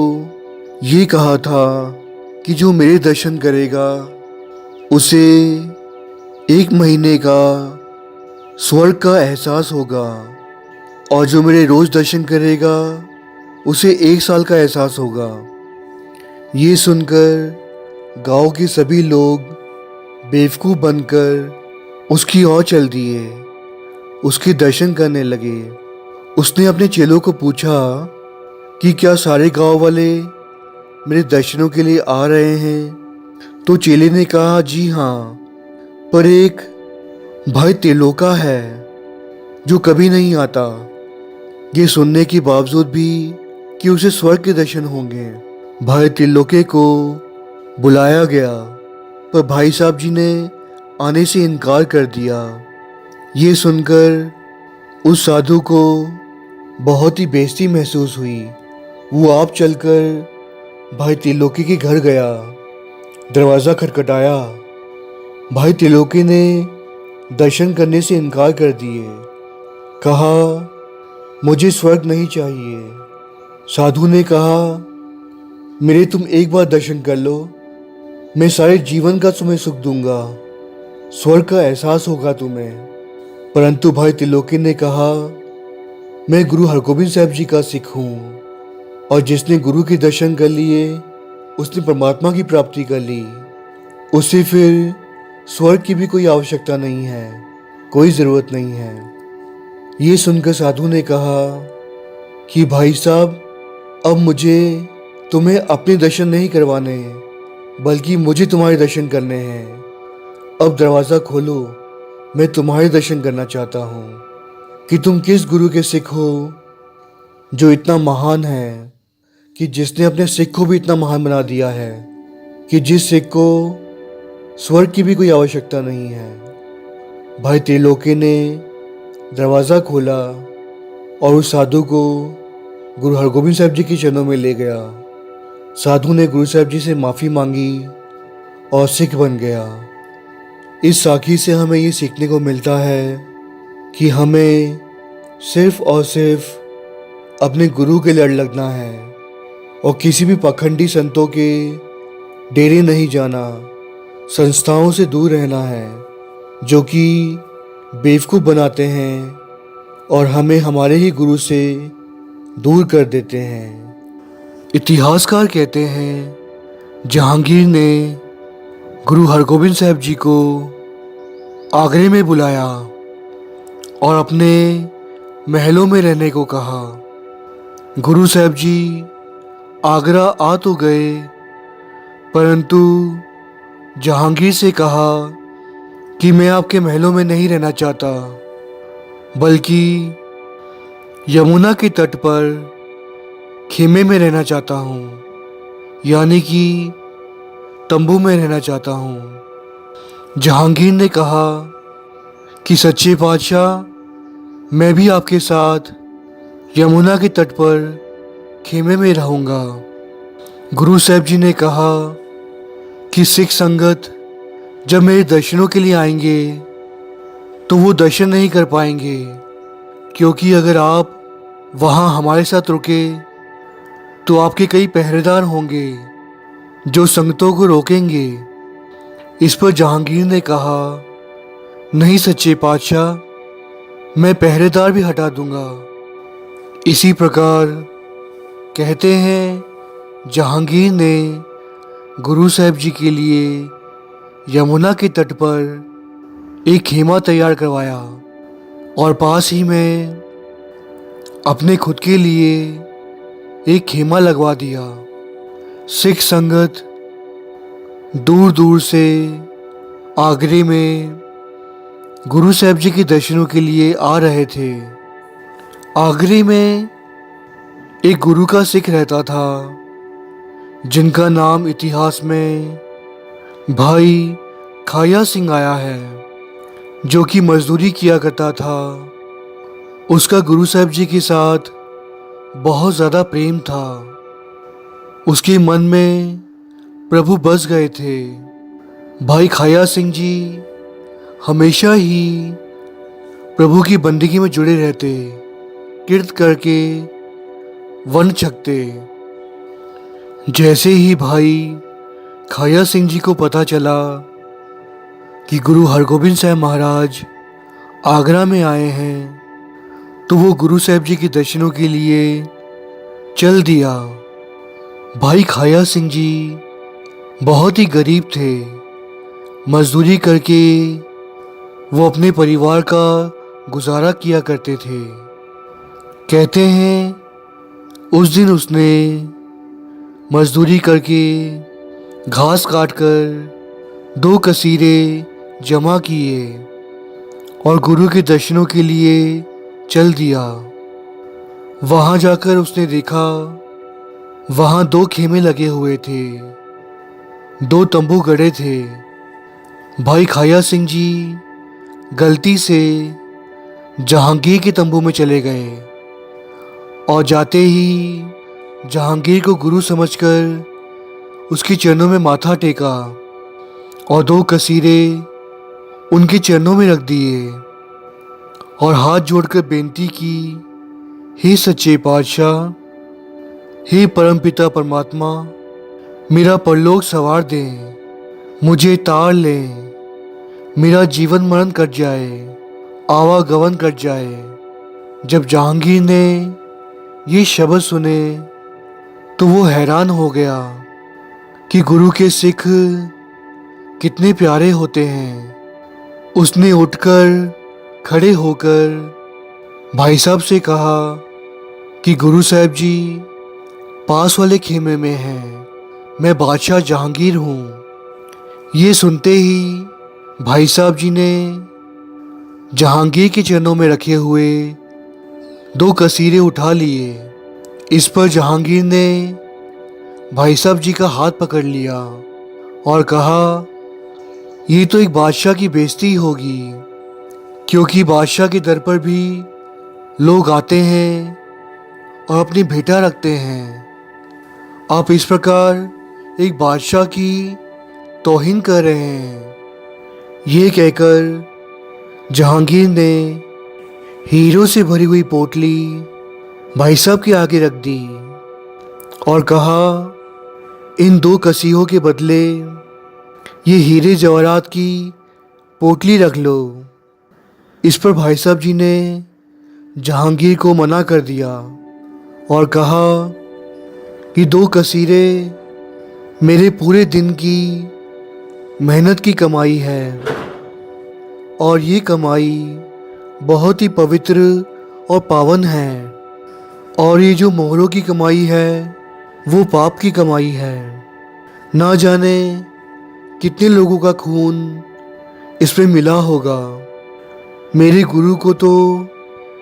ये कहा था कि जो मेरे दर्शन करेगा उसे 1 महीने का स्वर्ग का एहसास होगा, और जो मेरे रोज़ दर्शन करेगा उसे 1 साल का एहसास होगा। ये सुनकर गांव के सभी लोग बेवकूफ़ बनकर उसकी ओर चल दिए, उसके दर्शन करने लगे। उसने अपने चेलों को पूछा कि क्या सारे गांव वाले मेरे दर्शनों के लिए आ रहे हैं? तो चेले ने कहा जी हाँ, पर एक भाई त्रिलोका है जो कभी नहीं आता, ये सुनने के बावजूद भी कि उसे स्वर्ग के दर्शन होंगे, भाई त्रिलोकी को बुलाया गया, पर भाई साहब जी ने आने से इनकार कर दिया। ये सुनकर उस साधु को बहुत ही बेइज्जती महसूस हुई। वो आप चलकर भाई त्रिलोकी के घर गया, दरवाज़ा खटखटाया। भाई त्रिलोकी ने दर्शन करने से इनकार कर दिए, कहा मुझे स्वर्ग नहीं चाहिए। साधु ने कहा मेरे तुम एक बार दर्शन कर लो, मैं सारे जीवन का तुम्हें सुख दूंगा, स्वर्ग का एहसास होगा तुम्हें। परंतु भाई त्रिलोकी ने कहा मैं गुरु हरगोबिंद साहब जी का सिख हूँ, और जिसने गुरु के दर्शन कर लिए उसने परमात्मा की प्राप्ति कर ली, उसे फिर स्वर्ग की भी कोई आवश्यकता नहीं है, कोई ज़रूरत नहीं है। ये सुनकर साधु ने कहा कि भाई साहब, अब मुझे तुम्हें अपने दर्शन नहीं करवाने, बल्कि मुझे तुम्हारे दर्शन करने हैं। अब दरवाज़ा खोलो, मैं तुम्हारे दर्शन करना चाहता हूँ कि तुम किस गुरु के सिख हो जो इतना महान है, कि जिसने अपने सिख को भी इतना महान बना दिया है कि जिस सिख को स्वर्ग की भी कोई आवश्यकता नहीं है। भाई त्रिलोकी ने दरवाज़ा खोला और उस साधु को गुरु हरगोबिंद साहब जी के चरणों में ले गया। साधु ने गुरु साहब जी से माफ़ी मांगी और सिख बन गया। इस साखी से हमें ये सीखने को मिलता है कि हमें सिर्फ और सिर्फ अपने गुरु के लड़ लगना है और किसी भी पाखंडी संतों के डेरे नहीं जाना, संस्थाओं से दूर रहना है जो कि बेवकूफ़ बनाते हैं और हमें हमारे ही गुरु से दूर कर देते हैं। इतिहासकार कहते हैं जहांगीर ने गुरु हरगोबिंद साहब जी को आगरे में बुलाया और अपने महलों में रहने को कहा। गुरु साहब जी आगरा आ तो गए, परंतु जहांगीर से कहा कि मैं आपके महलों में नहीं रहना चाहता, बल्कि यमुना के तट पर खेमे में रहना चाहता हूँ, यानी कि तंबू में रहना चाहता हूँ। जहांगीर ने कहा कि सच्चे पातशाह, मैं भी आपके साथ यमुना के तट पर खेमे में रहूँगा। गुरु साहब जी ने कहा कि सिख संगत जब मेरे दर्शनों के लिए आएंगे तो वो दर्शन नहीं कर पाएंगे, क्योंकि अगर आप वहाँ हमारे साथ रुके तो आपके कई पहरेदार होंगे जो संगतों को रोकेंगे। इस पर जहांगीर ने कहा नहीं सच्चे पातशाह, मैं पहरेदार भी हटा दूंगा। इसी प्रकार कहते हैं जहांगीर ने गुरु साहब जी के लिए यमुना के तट पर एक खेमा तैयार करवाया और पास ही में अपने खुद के लिए एक खेमा लगवा दिया। सिख संगत दूर दूर से आगरे में गुरु साहब जी के दर्शनों के लिए आ रहे थे। आगरे में एक गुरु का सिख रहता था जिनका नाम इतिहास में भाई खाया सिंह आया है, जो कि मजदूरी किया करता था। उसका गुरु साहब जी के साथ बहुत ज़्यादा प्रेम था। उसके मन में प्रभु बस गए थे। भाई खाया सिंह जी हमेशा ही प्रभु की बंदगी में जुड़े रहते, कीर्त करके वन छकते। जैसे ही भाई खाया सिंह जी को पता चला कि गुरु हरगोबिंद साहब महाराज आगरा में आए हैं, तो वो गुरु साहब जी के दर्शनों के लिए चल दिया। भाई खाया सिंह जी बहुत ही गरीब थे। मजदूरी करके वो अपने परिवार का गुजारा किया करते थे। कहते हैं उस दिन उसने मजदूरी करके घास काटकर 2 कसीरे जमा किए और गुरु के दर्शनों के लिए चल दिया। वहां जाकर उसने देखा वहां 2 खेमे लगे हुए थे, 2 तंबू गड़े थे। भाई खाया सिंह जी गलती से जहांगीर के तंबू में चले गए और जाते ही जहांगीर को गुरु समझकर उसके चरणों में माथा टेका और 2 कसीरे उनके चरणों में रख दिए और हाथ जोड़कर बेनती की, हे सच्चे पातशाह, हे परमपिता परमात्मा, मेरा परलोक संवार दें, मुझे तार लें, मेरा जीवन मरण कट जाए, आवागमन कट जाए। जब जहांगीर ने ये शब्द सुने तो वो हैरान हो गया कि गुरु के सिख कितने प्यारे होते हैं। उसने उठकर खड़े होकर भाई साहब से कहा कि गुरु साहब जी पास वाले खेमे में हैं, मैं बादशाह जहांगीर हूँ। ये सुनते ही भाई साहब जी ने जहांगीर के चरणों में रखे हुए 2 कसीरे उठा लिए। इस पर जहांगीर ने भाई साहब जी का हाथ पकड़ लिया और कहा, ये तो एक बादशाह की बेइज्जती होगी, क्योंकि बादशाह के दर पर भी लोग आते हैं और अपनी भेंटा रखते हैं। आप इस प्रकार एक बादशाह की तौहीन कर रहे हैं। ये कहकर जहांगीर ने हीरों से भरी हुई पोटली भाई साहब के आगे रख दी और कहा, इन 2 कसीहों के बदले ये हीरे जवाहरात की पोटली रख लो। इस पर भाई साहब जी ने जहांगीर को मना कर दिया और कहा कि 2 कसीरे मेरे पूरे दिन की मेहनत की कमाई है और ये कमाई बहुत ही पवित्र और पावन है, और ये जो मोहरों की कमाई है वो पाप की कमाई है। ना जाने कितने लोगों का खून इसमें मिला होगा। मेरे गुरु को तो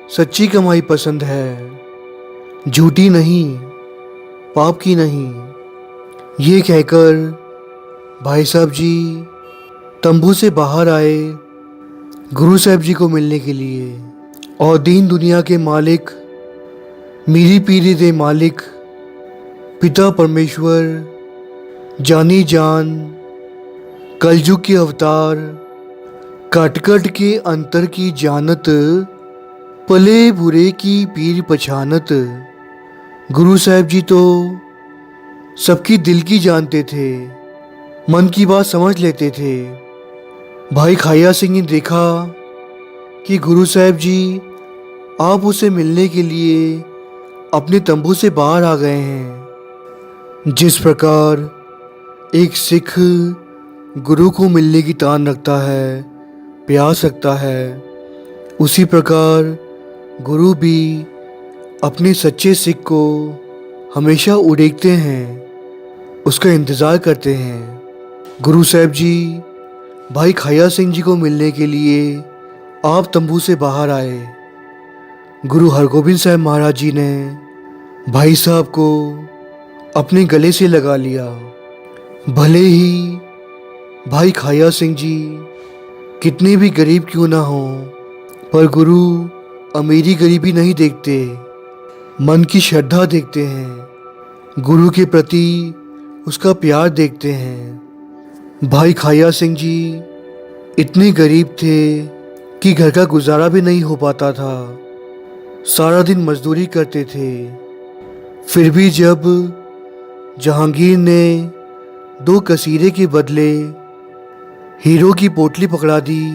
सच्ची कमाई पसंद है, झूठी नहीं, पाप की नहीं। ये कहकर भाई साहब जी तंबू से बाहर आए गुरु साहब जी को मिलने के लिए, और दीन दुनिया के मालिक, मीरी पीरी दे मालिक, पिता परमेश्वर, जानी जान, कलयुग के अवतार, काटकट के अंतर की जानत, पले बुरे की पीर पछानत। गुरु साहब जी तो सबकी दिल की जानते थे, मन की बात समझ लेते थे। भाई खाया सिंह ने देखा कि गुरु साहब जी आप उसे मिलने के लिए अपने तंबू से बाहर आ गए हैं। जिस प्रकार एक सिख गुरु को मिलने की तान रखता है, प्यास रखता है, उसी प्रकार गुरु भी अपने सच्चे सिख को हमेशा उड़ेकते हैं, उसका इंतज़ार करते हैं। गुरु साहब जी भाई खाया सिंह जी को मिलने के लिए आप तंबू से बाहर आए। गुरु हरगोबिंद साहब महाराज जी ने भाई साहब को अपने गले से लगा लिया। भले ही भाई खाया सिंह जी कितने भी गरीब क्यों ना हो, पर गुरु अमीरी गरीबी नहीं देखते, मन की श्रद्धा देखते हैं, गुरु के प्रति उसका प्यार देखते हैं। भाई खाया सिंह जी इतने गरीब थे कि घर का गुजारा भी नहीं हो पाता था, सारा दिन मजदूरी करते थे। फिर भी जब जहांगीर ने 2 कसीरे के बदले हीरो की पोटली पकड़ा दी,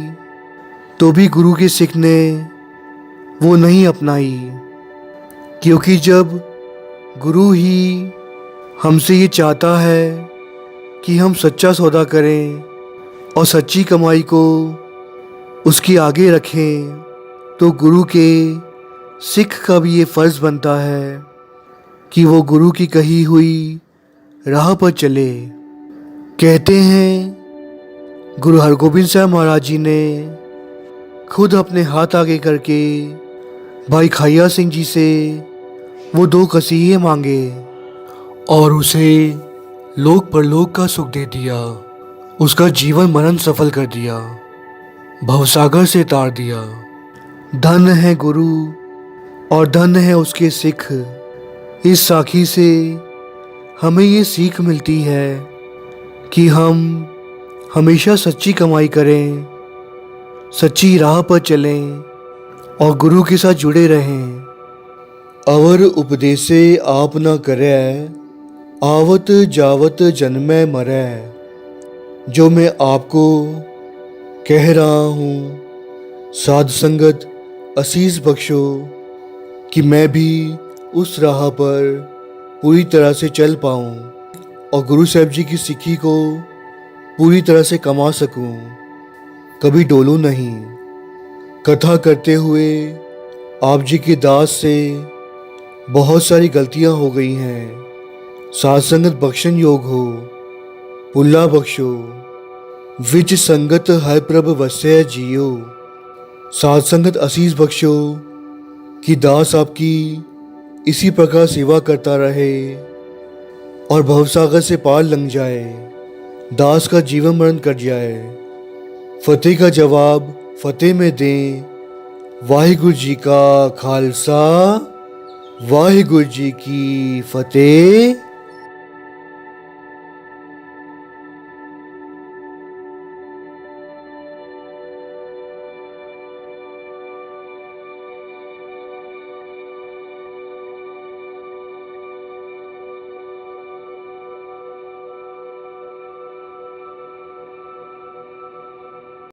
तो भी गुरु के सिख ने वो नहीं अपनाई, क्योंकि जब गुरु ही हमसे ये चाहता है कि हम सच्चा सौदा करें और सच्ची कमाई को उसके आगे रखें, तो गुरु के सिख का भी ये फ़र्ज़ बनता है कि वो गुरु की कही हुई राह पर चले। कहते हैं गुरु हरगोबिंद साहब महाराज जी ने खुद अपने हाथ आगे करके भाई खाया सिंह जी से वो 2 कसीहे मांगे और उसे लोक परलोक का सुख दे दिया। उसका जीवन मरण सफल कर दिया, भवसागर से तार दिया। धन है गुरु और धन है उसके सिख। इस साखी से हमें ये सीख मिलती है कि हम हमेशा सच्ची कमाई करें, सच्ची राह पर चलें और गुरु के साथ जुड़े रहें। अवर उपदेशे आप न करे, आवत जावत जन्मै मरै। जो मैं आपको कह रहा हूँ, साध संगत आशीष बख्शो कि मैं भी उस राह पर पूरी तरह से चल पाऊँ और गुरु साहब जी की सिक्की को पूरी तरह से कमा सकूँ, कभी डोलूं नहीं। कथा करते हुए आप जी के दास से बहुत सारी गलतियाँ हो गई हैं। साध संगत बख्शन योग हो, पुल्ला बख्शो, विच संगत हर प्रभ वसै जियो। साध संगत आशीष बख्शो कि दास आपकी इसी प्रकार सेवा करता रहे और भवसागर से पार लंघ जाए, दास का जीवन मरण कट जाए। फतेह का जवाब फतेह में दें। वाहिगुरु जी का खालसा, वाहिगुरु जी की फतेह।